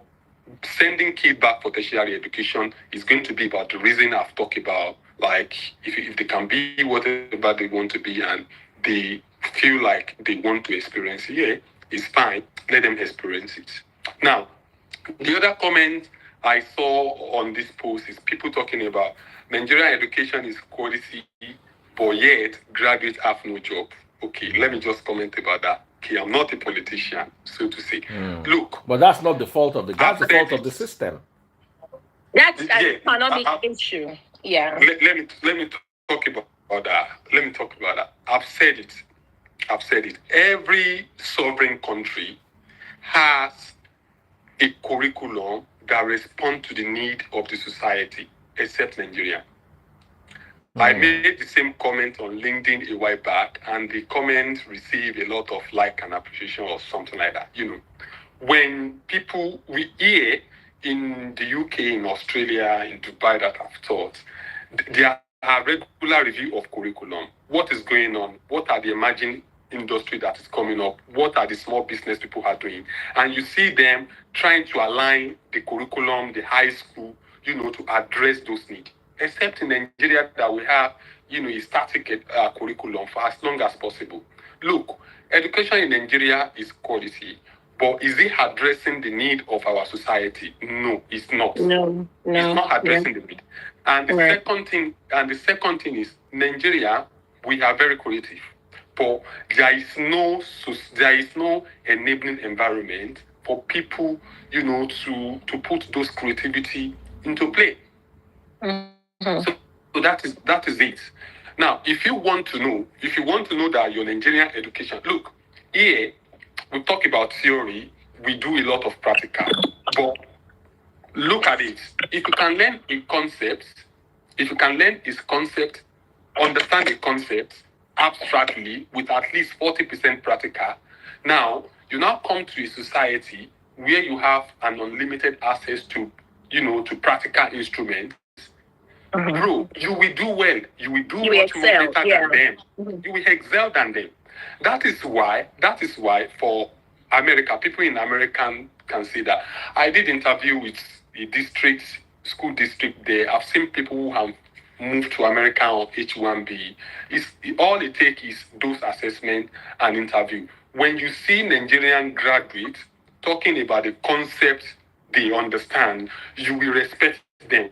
B: sending kids back for tertiary education is going to be about the reason I've talked about. Like, if they can be whatever they want to be and they feel like they want to experience it, yeah, it's fine. Let them experience it. Now, the other comment I saw on this post is people talking about Nigerian education is quality, but yet graduates have no job. Okay, let me just comment about that. Okay, I'm not a politician, so to say. Look,
A: but that's not the fault of that's the fault of the system.
C: That's an economic issue. Yeah.
B: Let me talk about that. Let me talk about that. I've said it. Every sovereign country has a curriculum that responds to the need of the society, except Nigeria. I made the same comment on LinkedIn a while back, and the comment received a lot of like and appreciation or something like that. When people, we hear in the UK, in Australia, in Dubai that I've taught, there are regular review of curriculum. What is going on? What are the emerging industry that is coming up? What are the small business people are doing? And you see them trying to align the curriculum, the high school, to address those needs. Except in Nigeria that we have, a static curriculum for as long as possible. Look, education in Nigeria is quality, but is it addressing the need of our society? No, it's not.
C: No.
B: It's not addressing the need. And the second thing is Nigeria, we are very creative, but there is no enabling environment for people, to put those creativity into play. So that is it. Now, if you want to know that your Nigerian education, look, here we talk about theory, we do a lot of practical, but look at it. If you can learn a concept, understand a concept abstractly with at least 40% practical, now you now come to a society where you have an unlimited access to, to practical instruments. Bro, you will do well. You will do much more better than them. You will excel than them. That is why for America, people in America can see that. I did interview with a school district there. I've seen people who have moved to America on H1B. All it takes is those assessments and interview. When you see Nigerian graduates talking about the concept they understand, you will respect them.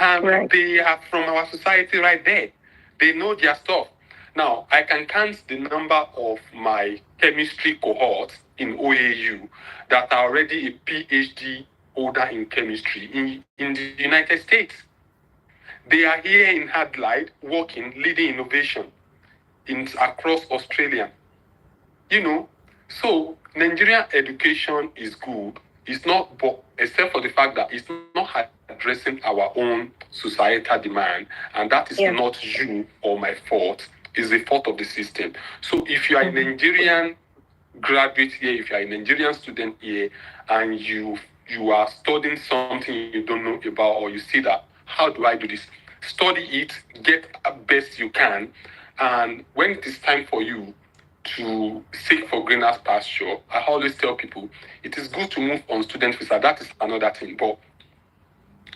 B: And they are from our society right there. They know their stuff. Now, I can count the number of my chemistry cohorts in OAU that are already a PhD holder in chemistry in the United States. They are here in Adelaide working, leading innovation across Australia. So Nigerian education is good. It's not, but except for the fact that it's not addressing our own societal demand, and that is not you or my fault. It's the fault of the system. So if you are a Nigerian graduate here, if you are a Nigerian student here, and you are studying something you don't know about, or you see that, how do I do this? study it, get best you can, and when it is time for you to seek for greener pasture, I always tell people it is good to move on student visa. That is another thing, but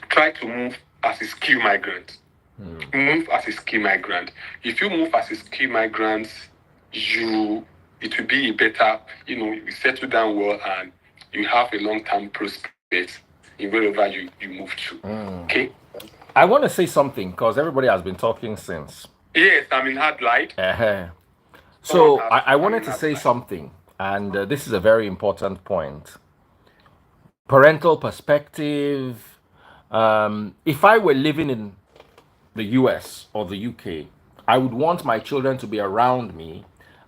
B: try to move as a skill migrant. Move as a skill migrant. If you move as a skill migrant, it will be a better, you settle down well and you have a long-term prospect in wherever you move to. Okay.
A: I want to say something because everybody has been talking since.
B: Yes, I'm in hard light.
A: So I wanted to say something, and this is a very important point. Parental perspective. If I were living in the US or the UK, I would want my children to be around me,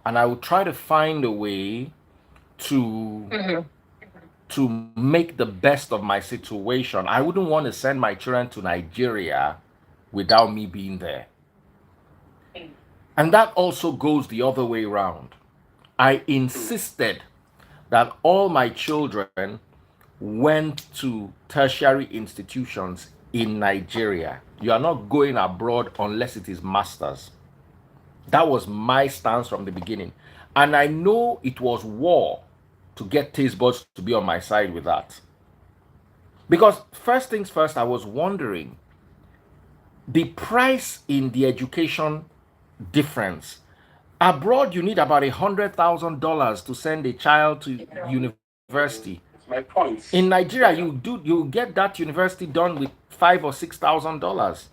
A: and I would try to find a way to to make the best of my situation. I wouldn't want to send my children to Nigeria without me being there. And that also goes the other way around. I insisted that all my children went to tertiary institutions in Nigeria. You are not going abroad unless it is masters. That was my stance from the beginning. And I know it was war to get taste buds to be on my side with that. Because first things first, I was wondering the price in the education difference. Abroad, you need about $100,000 to send a child to university.
B: My point.
A: In Nigeria, you get that university done with $5,000 or $6,000.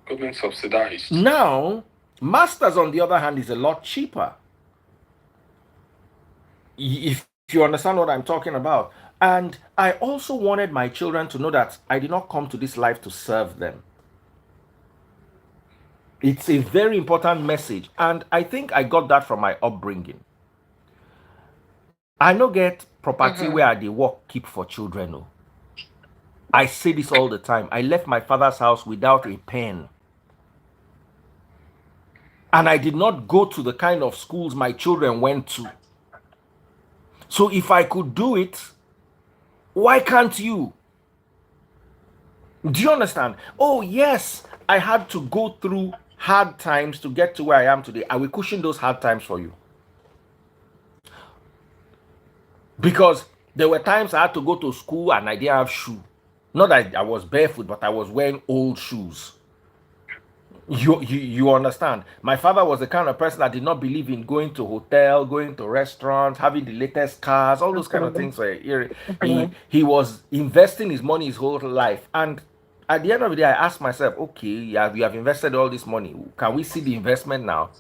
B: Government subsidized.
A: Now, masters on the other hand is a lot cheaper. If you understand what I'm talking about. And I also wanted my children to know that I did not come to this life to serve them. It's a very important message, and I think I got that from my upbringing. I no get property where the work keep for children. Oh. I say this all the time. I left my father's house without a pen. And I did not go to the kind of schools my children went to. So if I could do it, why can't you? Do you understand? Oh, yes, I had to go through hard times to get to where I am today. I will cushion those hard times for you. Because there were times I had to go to school and I didn't have shoes. Not that I was barefoot, but I was wearing old shoes. You understand? My father was the kind of person that did not believe in going to hotel, going to restaurants, having the latest cars, all those kind of things. He was investing his money his whole life. And at the end of the day, I asked myself, okay, you have invested all this money. Can we see the investment now?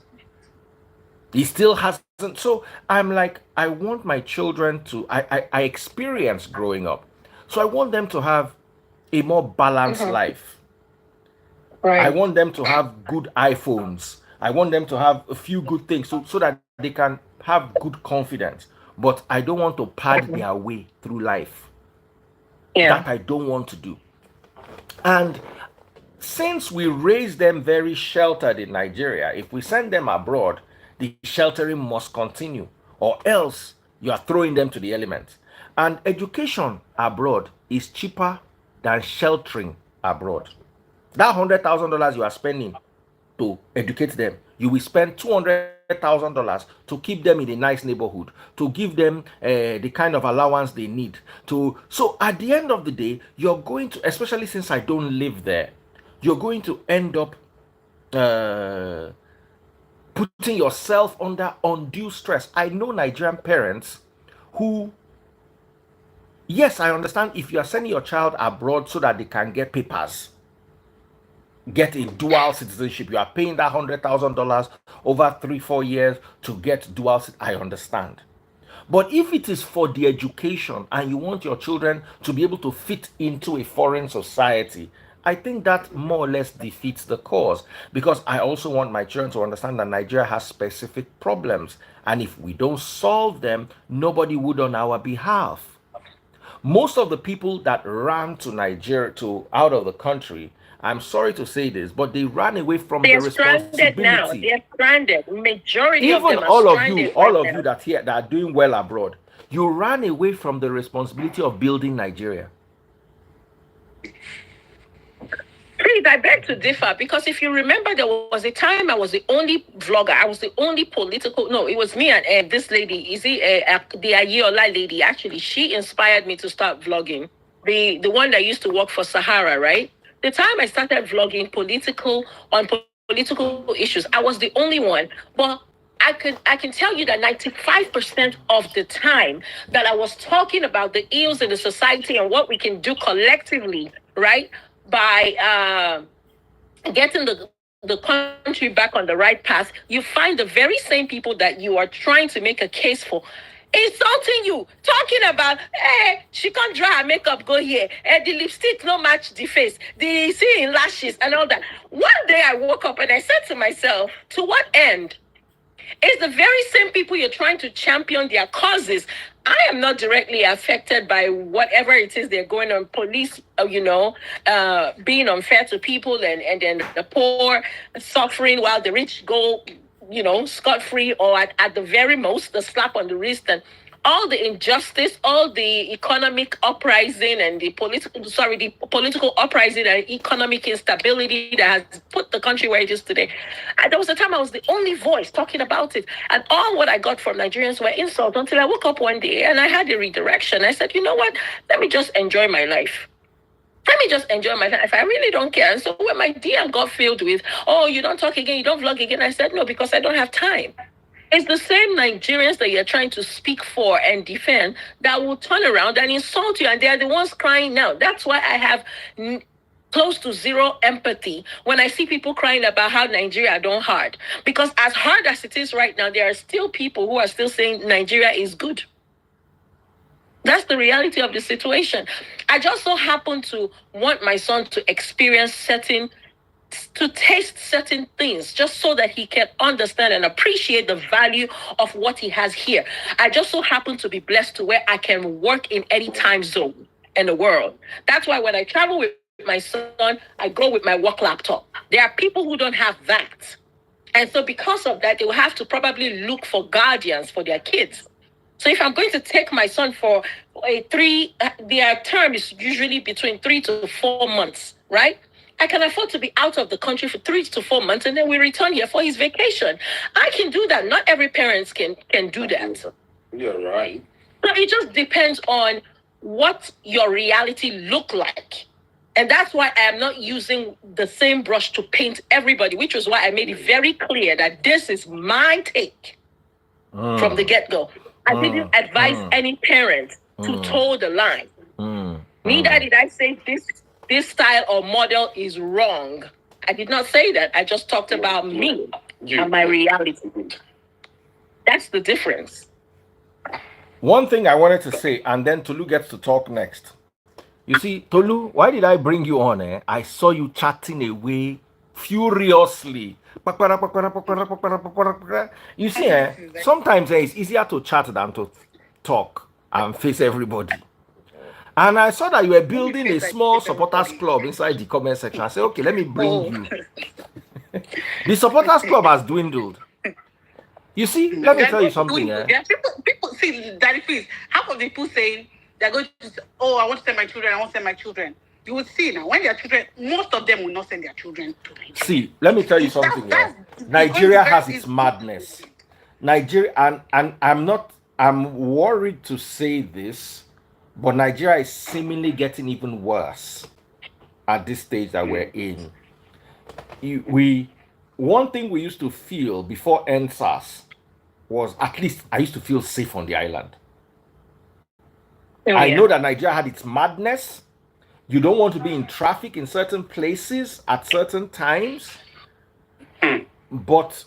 A: He still hasn't. So I'm like, I want my children to, I experienced growing up. So I want them to have a more balanced life. Right. I want them to have good iPhones. I want them to have a few good things so that they can have good confidence. But I don't want to pad their way through life. Yeah. That I don't want to do. And since we raise them very sheltered in Nigeria, if we send them abroad, the sheltering must continue, or else you are throwing them to the elements. And education abroad is cheaper than sheltering abroad. That $100,000 you are spending to educate them, you will spend $200,000 to keep them in a nice neighborhood, to give them the kind of allowance they need. So at the end of the day, you're going to, especially since I don't live there, you're going to end up putting yourself under undue stress. I know Nigerian parents who, yes, I understand if you are sending your child abroad so that they can get papers, get a dual citizenship, you are paying that $100,000 over 3-4 years to get dual. I understand. But if it is for the education and you want your children to be able to fit into a foreign society, I think that more or less defeats the cause, because I also want my children to understand that Nigeria has specific problems, and if we don't solve them, nobody would on our behalf. Most of the people that ran to Nigeria, out of the country, I'm sorry to say this, but they ran away from the responsibility.
C: Now. They're stranded. Majority
A: even
C: of them are
A: all of
C: stranded.
A: you, all of you that are doing well abroad, you ran away from the responsibility of building Nigeria.
C: Please, I beg to differ, because if you remember, there was a time I was the only vlogger. I was the only political. No, it was me and this lady. Is it the Ayeola lady? Actually, she inspired me to start vlogging. The one that used to work for Sahara, right? The time I started vlogging political issues, I was the only one. But I can tell you that 95% of the time that I was talking about the ills in the society and what we can do collectively, right? By getting the country back on the right path, you find the very same people that you are trying to make a case for insulting you, talking about, hey, she can't draw her makeup, go here, the lipstick no match the face, the seeing lashes and all that. One day I woke up and I said to myself, to what end? It's the very same people you're trying to champion their causes. I am not directly affected by whatever it is they're going on. Police, being unfair to people, and then the poor suffering while the rich go, scot-free, or at the very most, the slap on the wrist, and all the injustice, all the economic uprising and the political uprising and economic instability that has put the country where it is today. And there was a time I was the only voice talking about it. And all what I got from Nigerians were insults, until I woke up one day and I had a redirection. I said, you know what? Let me just enjoy my life. Let me just enjoy my life. I really don't care. And so when my DM got filled with, oh, you don't talk again, you don't vlog again, I said, no, because I don't have time. It's the same Nigerians that you're trying to speak for and defend that will turn around and insult you, and they're the ones crying now. That's why I have close to zero empathy when I see people crying about how Nigeria done hard. Because as hard as it is right now, there are still people who are still saying Nigeria is good. That's the reality of the situation. I just so happen to want my son to taste certain things, just so that he can understand and appreciate the value of what he has here. I just so happen to be blessed to where I can work in any time zone in the world. That's why when I travel with my son, I go with my work laptop. There are people who don't have that. And so because of that, they will have to probably look for guardians for their kids. So if I'm going to take my son for their term is usually between 3 to 4 months, right? I can afford to be out of the country for 3 to 4 months, and then we return here for his vacation. I can do that. Not every parent can do that.
B: You're right.
C: So it just depends on what your reality look like. And that's why I am not using the same brush to paint everybody, which was why I made it very clear that this is my take from the get-go. I didn't advise any parent to toe the line. Neither did I say this style or model is wrong. I did not say that. I just talked about me and my reality. That's the difference.
A: One thing I wanted to say, and then Tolu gets to talk next. You see, Tolu, why did I bring you on? I saw you chatting away furiously. You see, sometimes it's easier to chat than to talk and face everybody. And I saw that you were building a small supporters club inside the comment section. I said, okay, let me bring you. The supporters club has dwindled. You see, let me tell you something.
D: People see, Daddy, please, half of the people saying they're going to say, oh, I want to send my children, I want to send my children. You will see now, when their children, most of them will not send their children to Nigeria.
A: See, let me tell you something. Nigeria has its madness. Nigeria, and I'm worried to say this, but Nigeria is seemingly getting even worse at this stage that we're in. One thing we used to feel before NSAS was, at least I used to feel safe on the island. I know that Nigeria had its madness. You don't want to be in traffic in certain places at certain times. But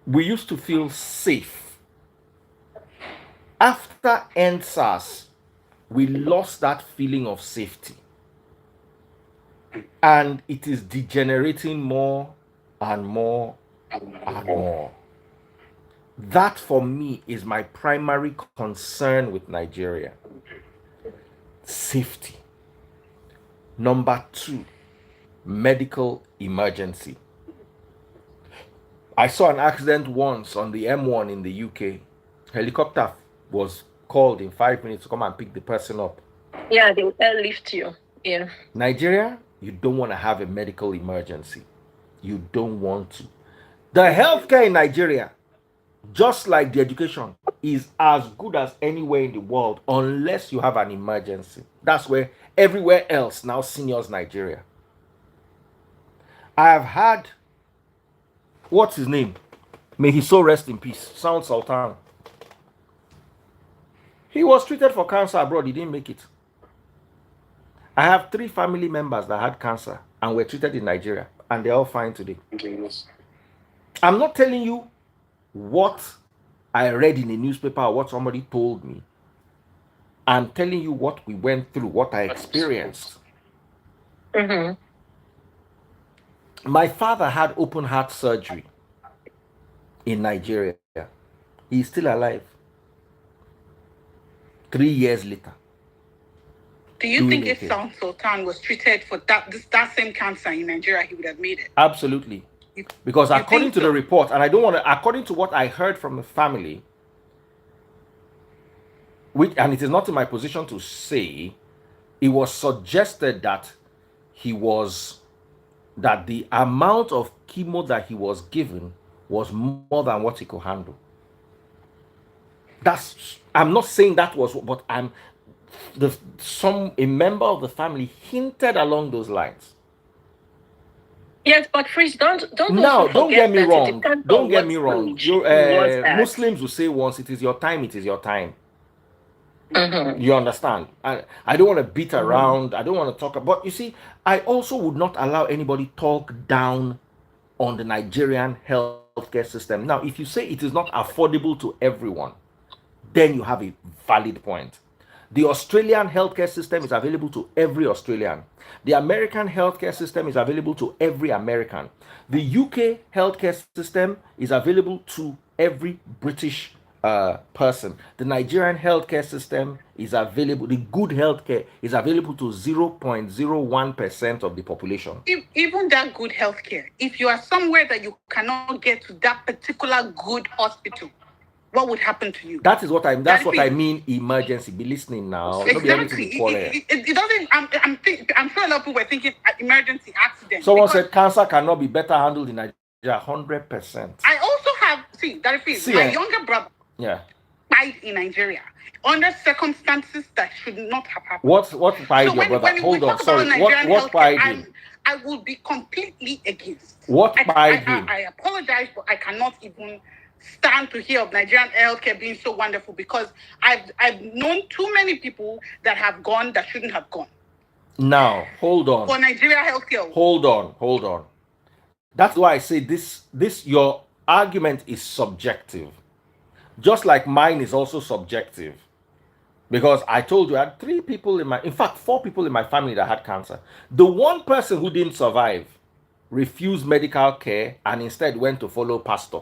A: we used to feel safe. After NSAS, we lost that feeling of safety. And it is degenerating more and more and more. That, for me, is my primary concern with Nigeria. Safety. Number 2, medical emergency. I saw an accident once on the M1 in the UK. Helicopter was called in 5 minutes to come and pick the person up.
C: Yeah, they will airlift you. Yeah.
A: Nigeria, you don't want to have a medical emergency. You don't want to. The healthcare in Nigeria, just like the education, is as good as anywhere in the world unless you have an emergency. That's where everywhere else now seniors Nigeria. I have had, what's his name? May his soul rest in peace. Sound Sultan. He was treated for cancer abroad. He didn't make it. I have 3 family members that had cancer and were treated in Nigeria, and they're all fine today. I'm not telling you what I read in a newspaper or what somebody told me. I'm telling you what we went through, what I experienced.
C: Mm-hmm.
A: My father had open heart surgery in Nigeria. He's still alive. 3 years later.
D: Do you think if Sound Sultan was treated for that same cancer in Nigeria, he would have made it?
A: Absolutely. Because according to the report, and I don't want to, according to what I heard from the family, which, and it is not in my position to say, it was suggested that that the amount of chemo that he was given was more than what he could handle. I'm not saying that was, but a member of the family hinted along those lines.
C: Yes, but Freeze, don't
A: get me wrong. Don't get me wrong. Muslims will say once it is your time, it is your time. Mm-hmm. You understand? I don't want to beat around. I don't want to talk about. You see, I also would not allow anybody talk down on the Nigerian healthcare system. Now, if you say it is not affordable to everyone, then you have a valid point. The Australian healthcare system is available to every Australian. The American healthcare system is available to every American. The UK healthcare system is available to every British person. The Nigerian healthcare system is available, the good healthcare is available to 0.01% of the population.
D: Even that good healthcare, if you are somewhere that you cannot get to that particular good hospital, what would happen to you?
A: That's what I mean. Emergency. Be listening now.
D: Exactly. It doesn't. I'm sure a lot of people were thinking emergency accident.
A: Someone said cancer cannot be better handled in Nigeria. 100%.
D: I also have my younger brother.
A: Yeah.
D: Died in Nigeria under circumstances that should not have happened.
A: What died your brother? Hold on. Sorry. What died him?
D: I would be completely against.
A: What died him?
D: I apologize, but I cannot even stand to hear of Nigerian healthcare being so wonderful, because I've known too many people that have gone that shouldn't have gone.
A: Now, hold on.
D: For Nigeria healthcare.
A: Hold on. That's why I say this your argument is subjective. Just like mine is also subjective. Because I told you I had 4 people in my family that had cancer. The one person who didn't survive refused medical care and instead went to follow pastor.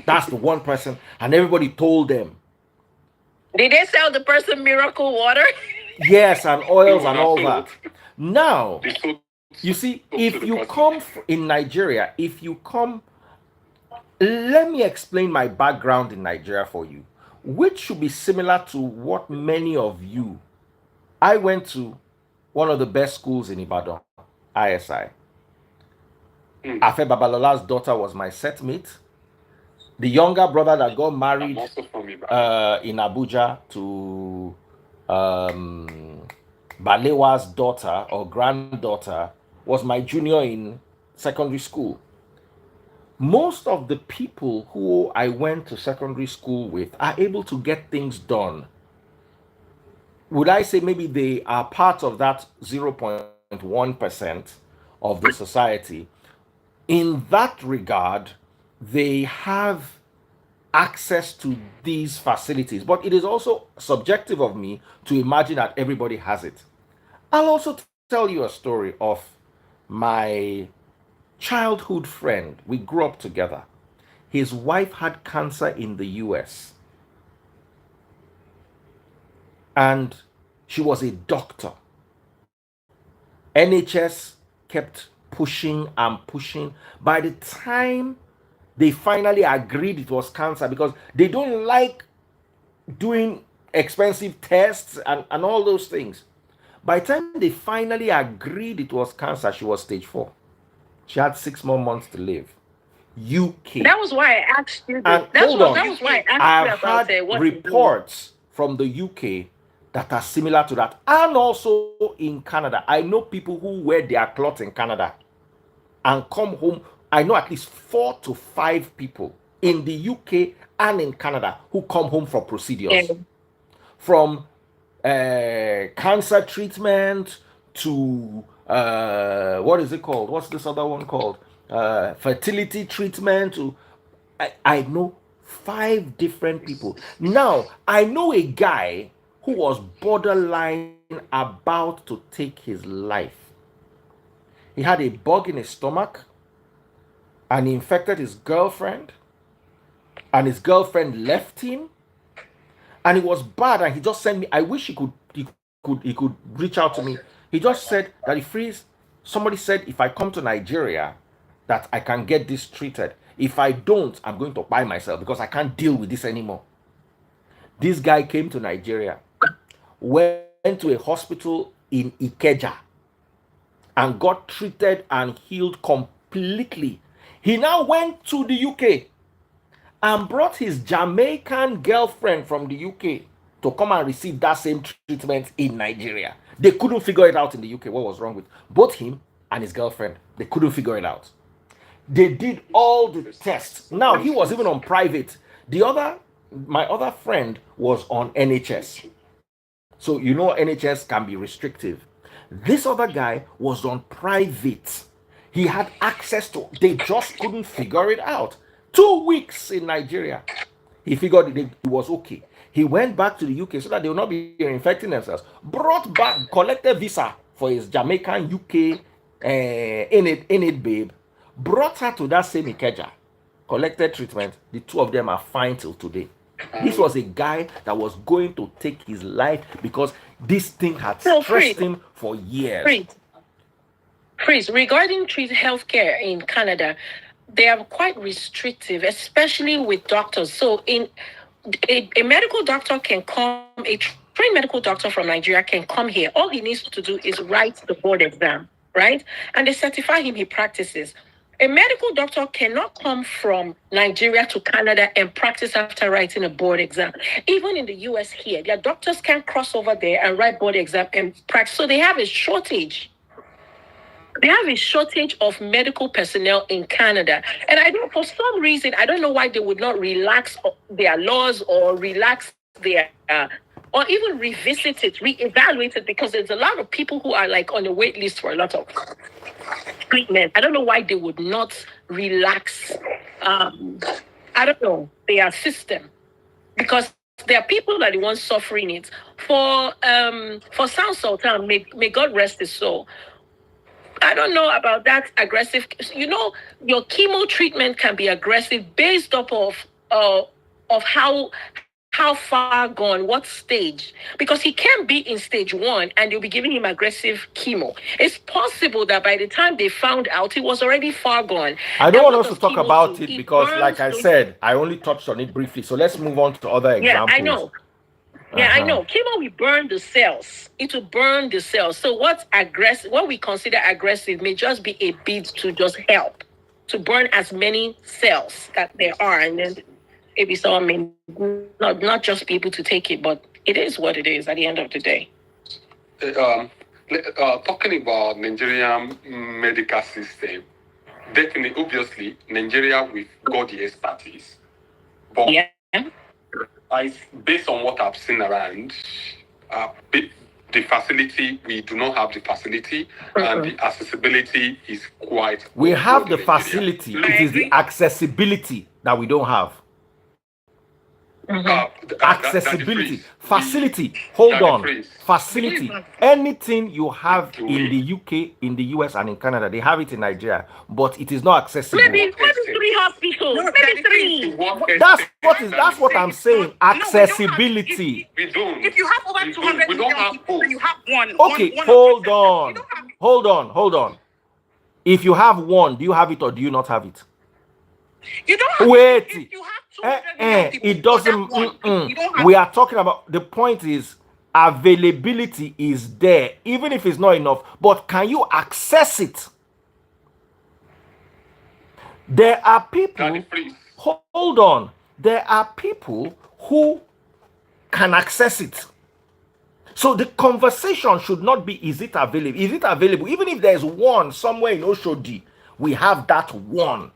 A: That's the one person, and everybody told them.
C: Did they sell the person miracle water?
A: Yes, and oils and all that. Now, you see, if you come in Nigeria, let me explain my background in Nigeria for you, which should be similar to what many of you. I went to one of the best schools in Ibadan, ISI. Afe Babalola's daughter was my setmate. The younger brother that got married in Abuja to Balewa's daughter or granddaughter was my junior in secondary school. Most of the people who I went to secondary school with are able to get things done. Would I say maybe they are part of that 0.1% of the society? In that regard, they have access to these facilities, but it is also subjective of me to imagine that everybody has it. I'll also tell you a story of my childhood friend. We grew up together. His wife had cancer in the US, and she was a doctor. NHS kept pushing and pushing. By the time they finally agreed it was cancer, because they don't like doing expensive tests and all those things. By the time they finally agreed it was cancer, she was stage 4. She had 6 more months to live. UK.
C: That was why I asked you.
A: And
C: That
A: hold on,
C: was why I asked
A: I've
C: you about
A: had
C: what
A: reports from the UK that are similar to that, and also in Canada. I know people who wear their clothes in Canada and come home. I know at least 4 to 5 people in the UK and in Canada who come home for procedures, from cancer treatment to what is it called? What's this other one called? Fertility treatment. To I know 5 different people. Now I know a guy who was borderline about to take his life. He had a bug in his stomach and he infected his girlfriend, and his girlfriend left him, and it was bad. And he just sent me. I wish he could reach out to me. He just said that somebody said if I come to Nigeria that I can get this treated. If I don't, I'm going to buy myself because I can't deal with this anymore. This guy came to Nigeria, went to a hospital in Ikeja, and got treated and healed completely. He now went to the UK and brought his Jamaican girlfriend from the UK to come and receive that same treatment in Nigeria. They couldn't figure it out in the UK what was wrong with both him and his girlfriend. They couldn't figure it out. They did all the tests. Now he was even on private. My other friend was on NHS. So you know NHS can be restrictive. This other guy was on private. He had access to, they just couldn't figure it out. 2 weeks in Nigeria. He figured it was okay. He went back to the UK so that they will not be infecting themselves. Brought back, collected visa for his Jamaican UK in it babe. Brought her to that same Ikeja. Collected treatment. The 2 of them are fine till today. This was a guy that was going to take his life because this thing had stressed him for years.
C: Chris, regarding healthcare in Canada, they are quite restrictive, especially with doctors. So a medical doctor can come, a trained medical doctor from Nigeria can come here. All he needs to do is write the board exam, right? And they certify him, he practices. A medical doctor cannot come from Nigeria to Canada and practice after writing a board exam. Even in the US here, their doctors can't cross over there and write board exam and practice. So they have a shortage. They have a shortage of medical personnel in Canada. And for some reason, I don't know why they would not relax their laws or relax their, or even revisit it, reevaluate it, because there's a lot of people who are like on the wait list for a lot of treatment. I don't know why they would not relax, I don't know, their system, because there are people that are the ones suffering it. For South Sultan, may God rest his soul, I don't know about that aggressive. You know, your chemo treatment can be aggressive based off of how far gone, what stage. Because he can be in stage 1 and they'll be giving him aggressive chemo. It's possible that by the time they found out, he was already far gone.
A: I don't want us to talk about it because, like I said, I only touched on it briefly. So let's move on to other examples.
C: Yeah, I know. Yeah, I know. Chemo will burn the cells. It will burn the cells. So what we consider aggressive may just be a bid to just help to burn as many cells that there are, and then maybe someone may not just be able to take it, but it is what it is at the end of the day.
B: Talking about Nigerian medical system, definitely, obviously, Nigeria we've got the expertise, but
C: yeah.
B: Based on what I've seen around, the facility, we do not have the facility, and the accessibility is quite.
A: We have the facility. It is the accessibility that we don't have. Accessibility, facility. Hold on, facility. Anything you have in the UK, in the US, and in Canada, they have it in Nigeria, but it is not accessible.
C: Maybe 3 hospitals. Maybe 3.
A: That's what I'm saying. Accessibility.
B: We don't.
D: If you have over 200
B: we don't have both.
D: and you have one.
A: Okay, hold on. If you have one, do you have it or do you not have it?
D: You don't have
A: Wait.
D: If you have 200
A: It doesn't. We are talking about, the point is, Availability is there, even if it's not enough, but can you access it? There are people, hold on, there are people who can access it. So the conversation should not be, is it available? Is it available? Even if there's one somewhere in Oshodi, we have that one.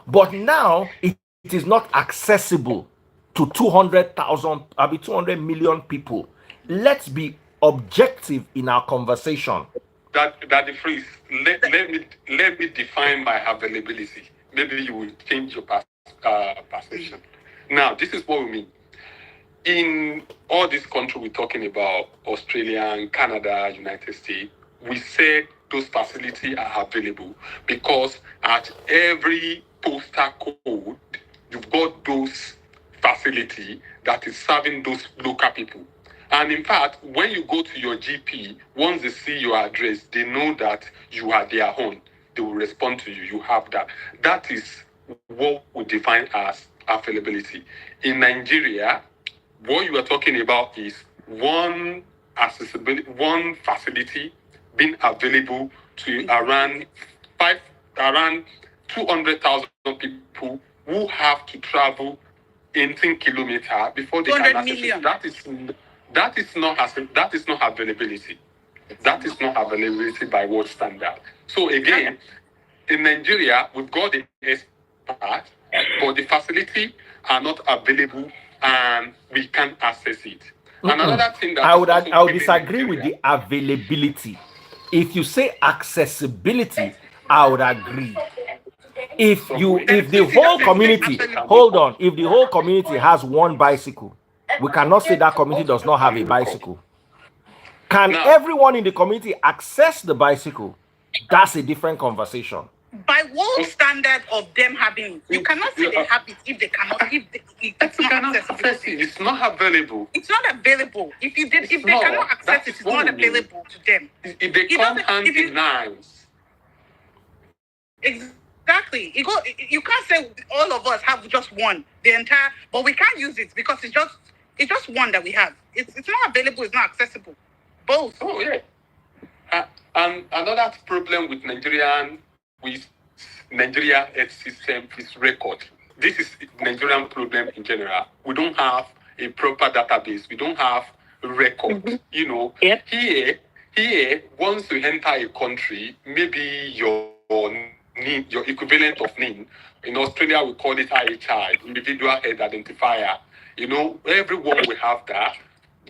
A: But now it is not accessible to 200,000, 200 million people. Let's be objective in our conversation.
B: That the phrase, let me define my availability. Maybe you will change your perception. Now, this is what we mean. In all these countries we're talking about, Australia, Canada, United States, we said those facilities are available because at every postal code, you've got those facility that is serving those local people. And in fact, when you go to your GP, once they see your address, they know that you are their own. They will respond to you. You have that. That is what we define as availability. In Nigeria, what you are talking about is one facility being available to around 200,000 people who have to travel 18 kilometers before they can access it. That is not availability. That is not availability by what standard. So again, in Nigeria, we've got the expert, but the facility are not available and we can't access it. And another thing that
A: I would disagree with the availability. If you say accessibility, I would agree. If the whole community, hold on, if the whole community has one bicycle, we cannot say that community does not have a bicycle. Can everyone in the community access the bicycle? That's a different conversation.
D: By what standard of them having it? You cannot say they have it if they cannot. It's not accessible.
B: It's not available.
D: It's not available. If they cannot access it, it's not available to them.
B: If they come hand in knives.
D: Exactly. You can't say all of us have just one, the entire, but we can't use it because it's just one that we have. It's not available. It's not accessible. Both.
B: Oh yeah. And another problem with Nigeria health system is record. This is Nigerian problem in general. We don't have a proper database. We don't have record.
C: Mhm.
B: You know,
C: Yep.
B: Here, once you enter a country, maybe your equivalent of NIN. In Australia, we call it IHI, individual head identifier. You know, everyone will have that.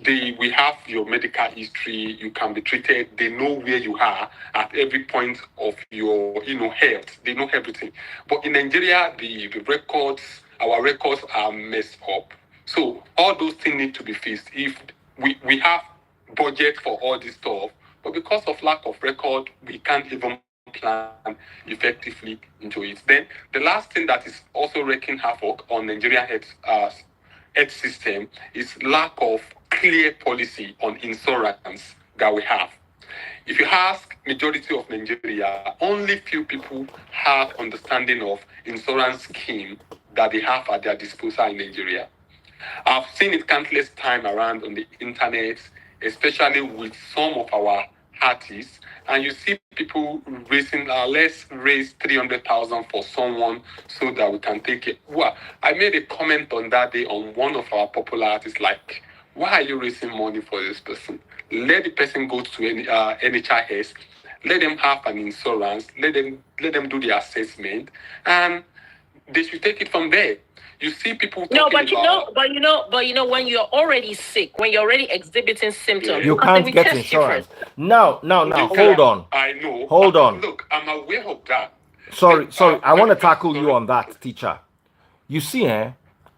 B: We have your medical history. You can be treated. They know where you are at every point of your, health. They know everything. But in Nigeria, the records, our records are messed up. So all those things need to be fixed. If we have budget for all this stuff, but because of lack of record, we can't even plan effectively into it. Then the last thing that is also wreaking havoc on Nigerian health system is lack of clear policy on insurance that we have. If you ask majority of Nigeria, only few people have understanding of insurance scheme that they have at their disposal in Nigeria. I've seen it countless time around on the internet, especially with some of our artists, and you see people raising, let's raise 300,000 for someone so that we can take it. Well, I made a comment on that day on one of our popular artists, like, why are you raising money for this person? Let the person go to NHIS, let them have an insurance, let them do the assessment, and they should take it from there. You see people talking
C: but when you're already sick, when you're already exhibiting symptoms,
A: you can't get insurance. Now, hold on.
B: I know.
A: Hold on.
B: Look, I'm aware of that.
A: Sorry. I want to tackle you on that, teacher. You see,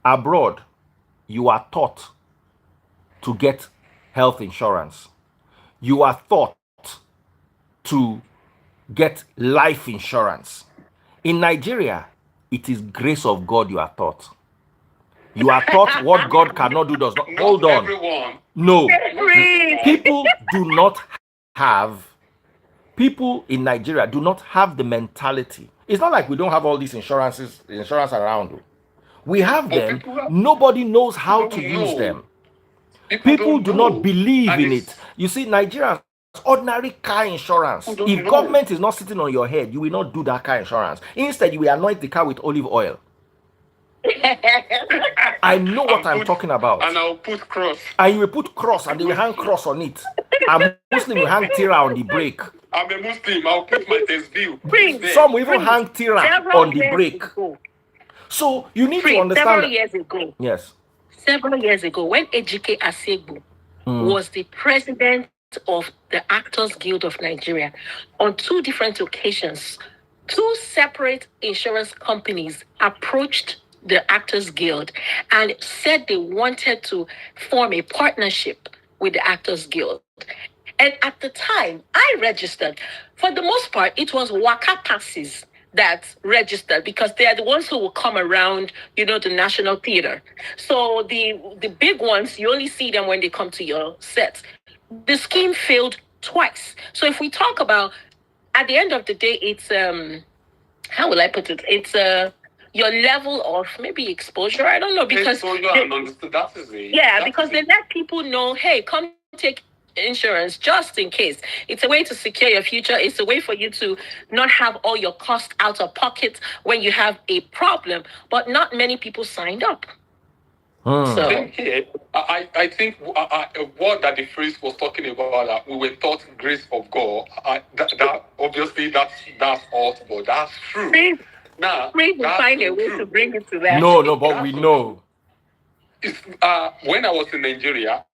A: abroad, you are taught to get health insurance. You are taught to get life insurance. In Nigeria, it is grace of God you are taught. You are taught what God cannot do does not. Hold on.
B: Everyone.
A: No. People in Nigeria do not have the mentality. It's not like we don't have all these insurance around. We have them. Nobody knows how to use them. People do not believe
B: And
A: in it. You see, Nigerians, ordinary car insurance.
B: People don't
A: If
B: know.
A: government is not sitting on your head, you will not do that car insurance. Instead, you will anoint the car with olive oil. I know what I'm talking about.
B: And I'll put cross.
A: And you will put cross and they will hang cross on it. A Muslim will hang tira on the brake.
B: I'm a Muslim. I'll put my tasbih.
A: Some will even hang tira on the brake. So you need to understand.
C: Several years ago.
A: Yes.
C: Several years ago, when Ejike Asegbu was the president of the Actors Guild of Nigeria, on 2 different occasions, 2 separate insurance companies approached the Actors Guild and said they wanted to form a partnership with the Actors Guild. And at the time, I registered. For the most part, it was Waka passes that registered because they are the ones who will come around, the National Theater. So the big ones, you only see them when they come to your sets. The scheme failed twice. So if we talk about, at the end of the day, it's how will I put it? It's your level of maybe exposure. I don't know, because
B: that is it.
C: Yeah, because they let people know, hey, come take insurance just in case. It's a way to secure your future. It's a way for you to not have all your costs out of pocket when you have a problem. But not many people signed up. So
B: here, I think what that the phrase was talking about, that we were taught grace of God. That obviously that's us, but that's true.
C: Please find a way to bring it to that.
A: No, but we know.
B: When I was in Nigeria,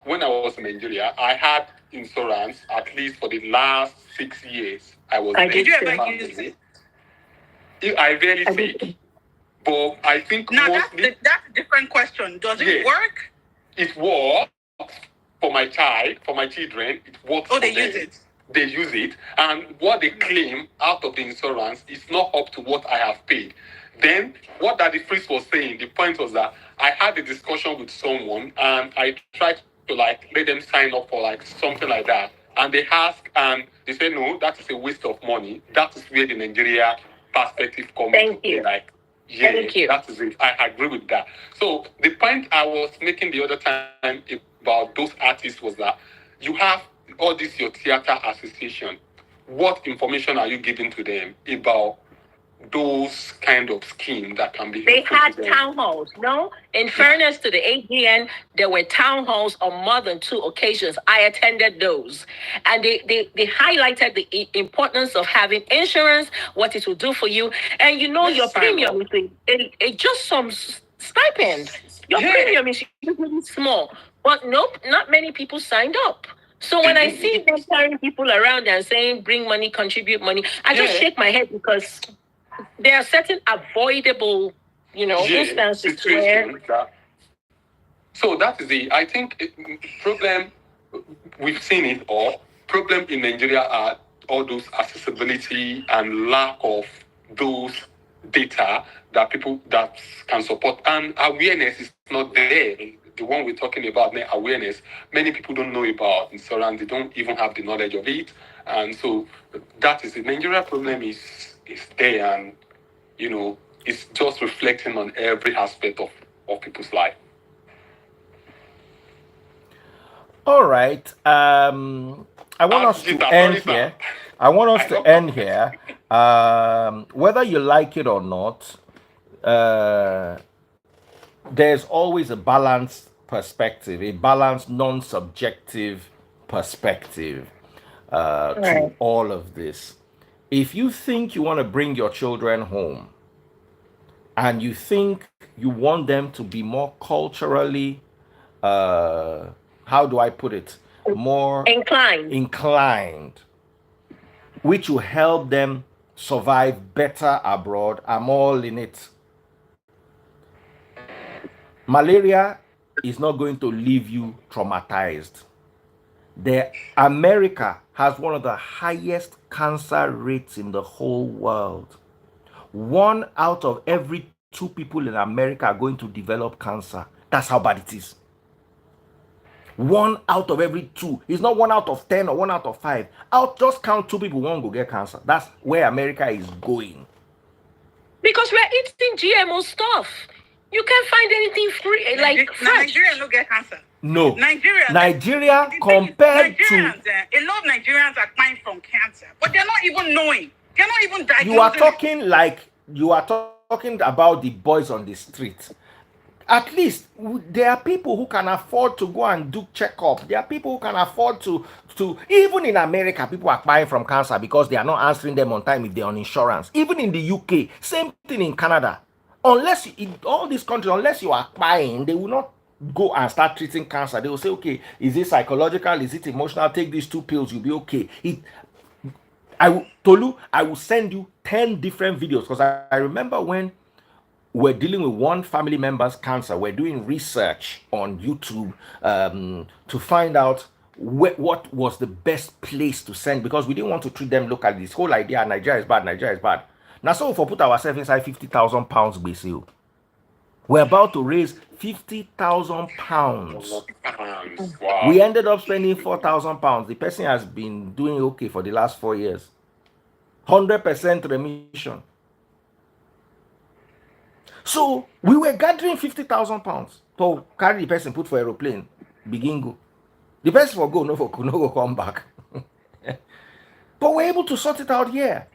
B: I had insurance at least for the last 6 years.
D: Did you ever use it?
B: I rarely take. But I think
D: that's a different question. Does it work?
B: It works for my children. It works.
D: Oh, they use it.
B: They use it, and what they claim out of the insurance is not up to what I have paid. Then, what Daddy Freeze was saying, the point was that I had a discussion with someone, and I tried to let them sign up for something like that, and they asked, and they said, no, that is a waste of money. That is where the Nigeria perspective comes.
C: Thank you. Thank you.
B: That is it. I agree with that. So the point I was making the other time about those artists was that you have all this your theater association. What information are you giving to them about those kind of schemes that can be?
C: They had town halls. No, in fairness to the AGN, there were town halls on more than 2 occasions. I attended those, and they highlighted the importance of having insurance, what it will do for you, and your premium is just some stipend. Your premium is usually small, but nope, not many people signed up. So when I see them carrying people around and saying, bring money, contribute money, I just shake my head, because there are certain avoidable, instances where...
B: So that is the, I think, problem, we've seen it all. Problem in Nigeria are all those accessibility and lack of those data that people that can support. And awareness is not there. The one we're talking about now, awareness, many people don't know about insurance. They don't even have the knowledge of it. And so that is the Nigeria problem is there, and it's just reflecting on every aspect of people's life.
A: All right. I want us to end here. Whether you like it or not, there's always a balanced perspective, a balanced, non-subjective perspective to all of this. If you think you want to bring your children home and you think you want them to be more culturally, how do I put it? More inclined, which will help them survive better abroad, I'm all in it. Malaria is not going to leave you traumatized. America has one of the highest cancer rates in the whole world. 1 out of every 2 people in America are going to develop cancer. That's how bad it is. 1 out of every 2. It's not 1 out of 10 or 1 out of 5. Just count 2 people won't go get cancer. That's where America is going.
C: Because we're eating GMO stuff. You can't find anything free, fresh.
D: Nigerians don't get cancer.
A: No.
D: Nigeria
A: compared
D: Nigerians,
A: to...
D: a lot of Nigerians are dying from cancer, but they're not even knowing. They're not even diagnosing.
A: You are talking about the boys on the street. At least there are people who can afford to go and do checkup. There are people who can afford to even in America, people are dying from cancer because they are not answering them on time if they're on insurance. Even in the UK, same thing in Canada. Unless in all these countries, unless you are buying, they will not go and start treating cancer. They will say, okay, is it psychological? Is it emotional? Take these 2 pills, you'll be okay. Tolu, I will send you 10 different videos because I remember when we're dealing with one family member's cancer. We're doing research on YouTube to find out what was the best place to send, because we didn't want to treat them locally. This whole idea, Nigeria is bad. Now, so if we put ourselves inside 50,000 pounds, basically, we're about to raise 50,000 pounds.
B: Wow.
A: We ended up spending 4,000 pounds. The person has been doing okay for the last 4 years. 100% remission. So we were gathering 50,000 pounds to carry the person, put for aeroplane, begin go. The person will go, no go come back. But we're able to sort it out here.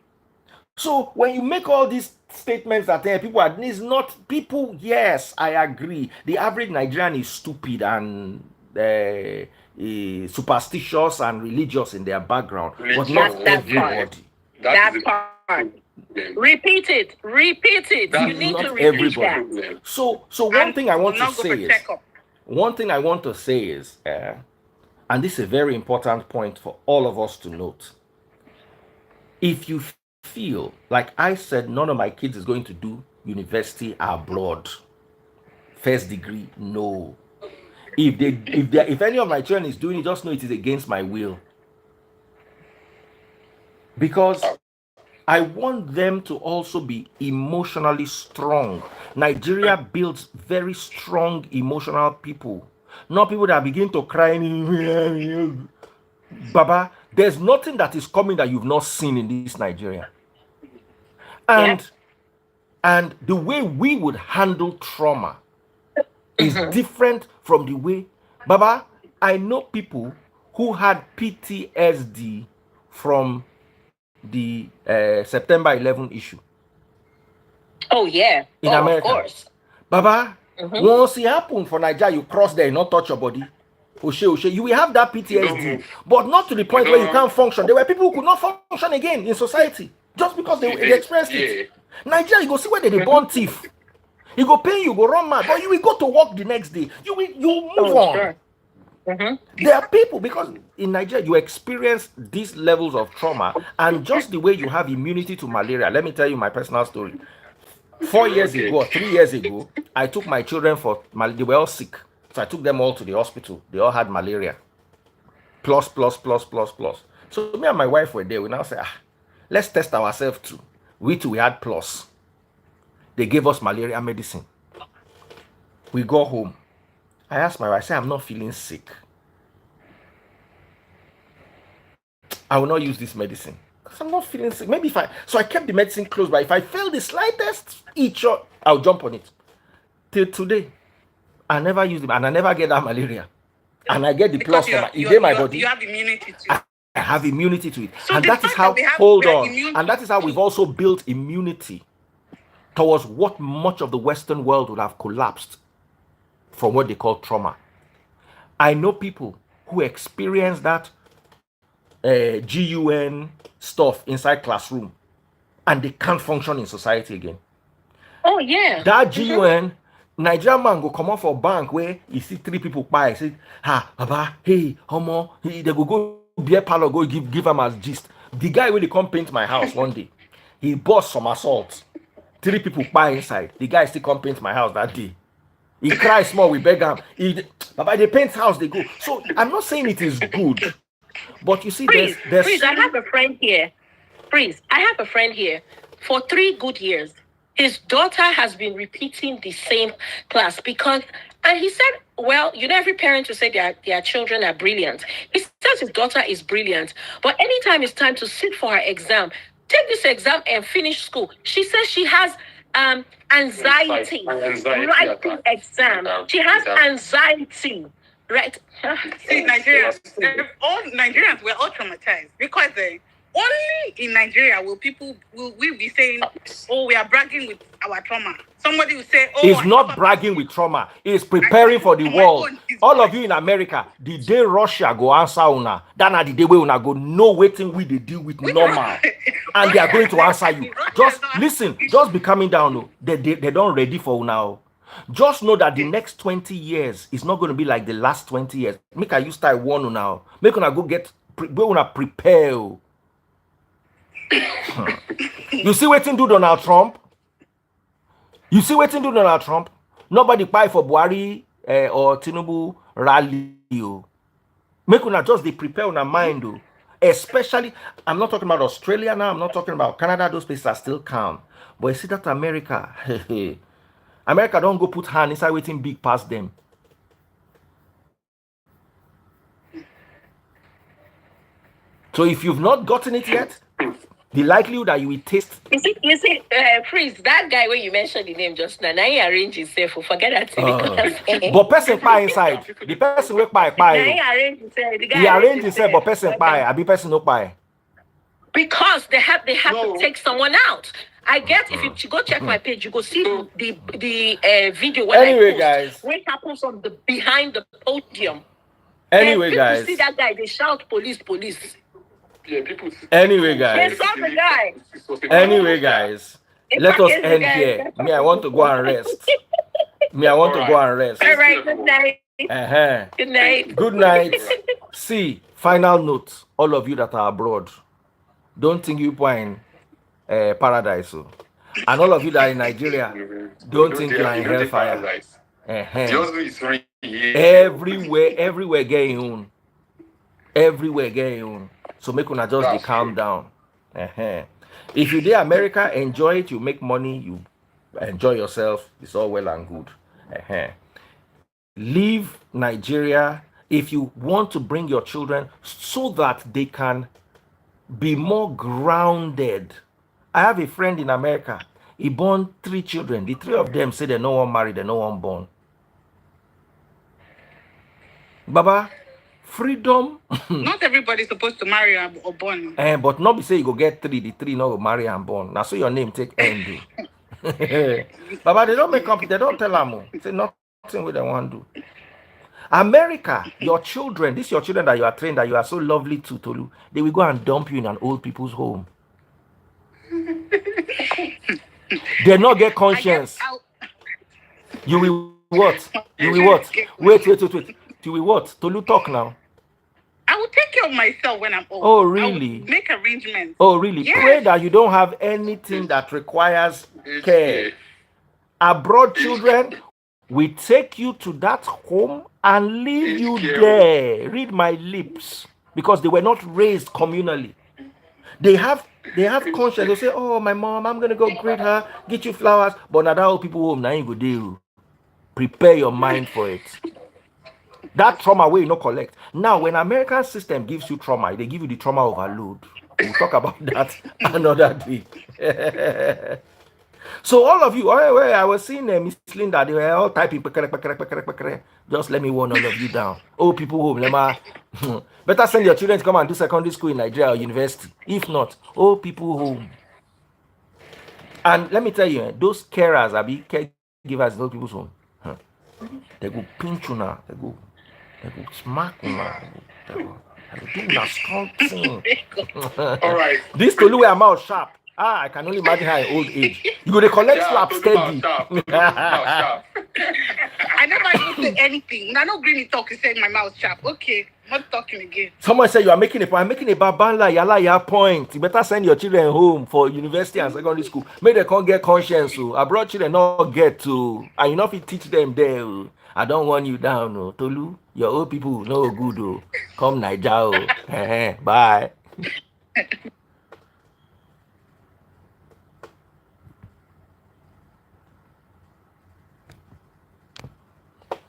A: So when you make all these statements that people are, it's not people. Yes, I agree. The average Nigerian is stupid and superstitious and religious in their background, but not everybody.
C: That part. Repeat it. You need to repeat that.
A: So one thing I want to say is, and this is a very important point for all of us to note. If you feel like I said, none of my kids is going to do university abroad, first degree, no. If any of my children is doing it, just know it is against my will, because I want them to also be emotionally strong. Nigeria builds very strong emotional people, not people that begin to cry. Baba, there's nothing that is coming that you've not seen in this Nigeria. And the way we would handle trauma is different from the way, Baba, I know people who had PTSD from the September 11 issue.
C: Oh yeah,
A: in America.
C: Of course.
A: Baba, once it happened for Nigeria, you cross there, not touch your body. Oshe, you will have that PTSD, but not to the point where you can't function. There were people who could not function again in society just because they experienced it. Nigeria, you go see where they born thief. You go pay, you go run mad, but you will go to work the next day. You move on. Sure. There are people, because in Nigeria you experience these levels of trauma, and just the way you have immunity to malaria. Let me tell you my personal story. 4 years ago or 3 years ago, I took my children for they were all sick, so I took them all to the hospital. They all had malaria. Plus. So me and my wife were there. We now say, let's test ourselves too. We had plus. They gave us malaria medicine. We go home. I asked my wife, I said, I'm not feeling sick. I will not use this medicine because I'm not feeling sick. Maybe so I kept the medicine close, but if I feel the slightest itch, I'll jump on it. Till today, I never use it, and I never get that malaria. And I get the plus from my body.
D: You have immunity to it.
A: I have immunity to it.
D: So
A: and that is how, and that is how we've also built immunity towards what much of the Western world would have collapsed from what they call trauma. I know people who experience that GUN stuff inside classroom, and they can't function in society again.
C: Oh yeah.
A: That GUN, Nigerian man go come out for bank where you see 3 people buy. Say, Baba, hey, homo, they go beer parlor, go give them as gist. The guy when they come paint my house one day, he bought some assault. 3 people buy inside. The guy still come paint my house that day. He cries small, we beg him. Baba, they paint house, they go. So I'm not saying it is good, but you see, there's
C: I have a friend here. I have a friend here. For 3 good years, his daughter has been repeating the same class and he said, well, every parent will say their children are brilliant. He says his daughter is brilliant, but anytime it's time to sit for her exam, take this exam and finish school, she says she has anxiety. Writing exam. She has anxiety. Right.
D: See, Nigerians, all Nigerians were all traumatized because only in Nigeria will we be saying, "Oh, we are bragging with our trauma." Somebody will say, "Oh,
A: It's not bragging with trauma. It's preparing for the world. All of you in America, the day Russia go answer una, that na the day where una go know waiting we they deal with normal, and they are going to answer you. Just listen. Just be coming down. No, they don't ready for now. Just know that the next 20 years is not going to be like the last 20 years. Make I use start one now. Make una go get go una prepare. You see waiting do Donald Trump? You see waiting do Donald Trump? Nobody buy for Buhari or Tinubu rally. Make una just they prepare on a mind. Especially, I'm not talking about Australia now. I'm not talking about Canada. Those places are still calm. But you see that America, America don't go put hand inside waiting big past them. So if you've not gotten it yet, the likelihood that you will taste.
C: You see, Prince, that guy when you mentioned the name just now he arranged himself. Forget that thing.
A: But person pie inside. The person will pie.
C: He arranged himself.
A: He arranged himself, but person pie. I be person no pie.
C: Because they have to take someone out. I get if you go check my page, you go see the video when
A: anyway,
C: I post,
A: guys,
C: what happens on the behind the podium.
A: Anyway, guys,
C: see that guy, they shout police.
B: Yeah, people.
A: Anyway, guys.
C: They saw the guy.
A: Anyway, guys, let us end here. Me, I want to go and rest. All
C: right, good night. Good night.
A: Good night. See, final note, all of you that are abroad, don't think you are in paradise. And all of you that are in Nigeria, don't think you are in hellfire. Everywhere getting on. Everywhere getting on. So make una just be calm down. If you there America, enjoy it, you make money, you enjoy yourself, it's all well and good. Leave Nigeria if you want to bring your children so that they can be more grounded. I have a friend in America. He born 3 children. The 3 of them say they no one married, they no one born. Baba, freedom.
D: Not everybody's supposed to marry or born.
A: But not be say you go get 3, the 3 no go marry and born. Now so your name take end. Baba, they don't make up, they don't tell them. Say nothing what they want to do. America, your children, this your children that you are trained, that you are so lovely to Tolu, they will go and dump you in an old people's home. They not get conscience. You will what? You will what? Wait. You will what? Tolu, talk now.
D: I will take care of myself when I'm old.
A: Oh, really?
D: Make arrangements.
A: Oh, really?
D: Yes.
A: Pray that you don't have anything that requires care. Abroad children, we take you to that home and leave you there. Read my lips. Because they were not raised communally. They have conscience. They say, oh, my mom, I'm going to go greet her, get you flowers. But now that old people home, now you go deal. Prepare your mind for it. That trauma will not collect. Now, when American system gives you trauma, they give you the trauma overload. We'll talk about that another day. So all of you, I was seeing Miss Linda, they were all typing. Just let me warn all of you down. Oh, people home, better send your children to come and do secondary school in Nigeria or university. If not, oh, people home. And let me tell you, those carers, caregivers, those people's home. They go pinch you now. They go smack you now. They go do that strong thing.
B: All right.
A: This Tolu where mouth sharp. I can only imagine her in old age. You go to collect slap steady.
D: I never even say anything. I know Greeny talk is saying my mouth sharp. Okay, I'm not talking again.
A: Someone said you are making a point. I'm making a babanla yala point. You better send your children home for university and secondary school. Maybe they can't get conscience. Abroad children not get to. And you know if you teach them there. I don't want you down. Tolu, your old people no good. Come Naija. Bye.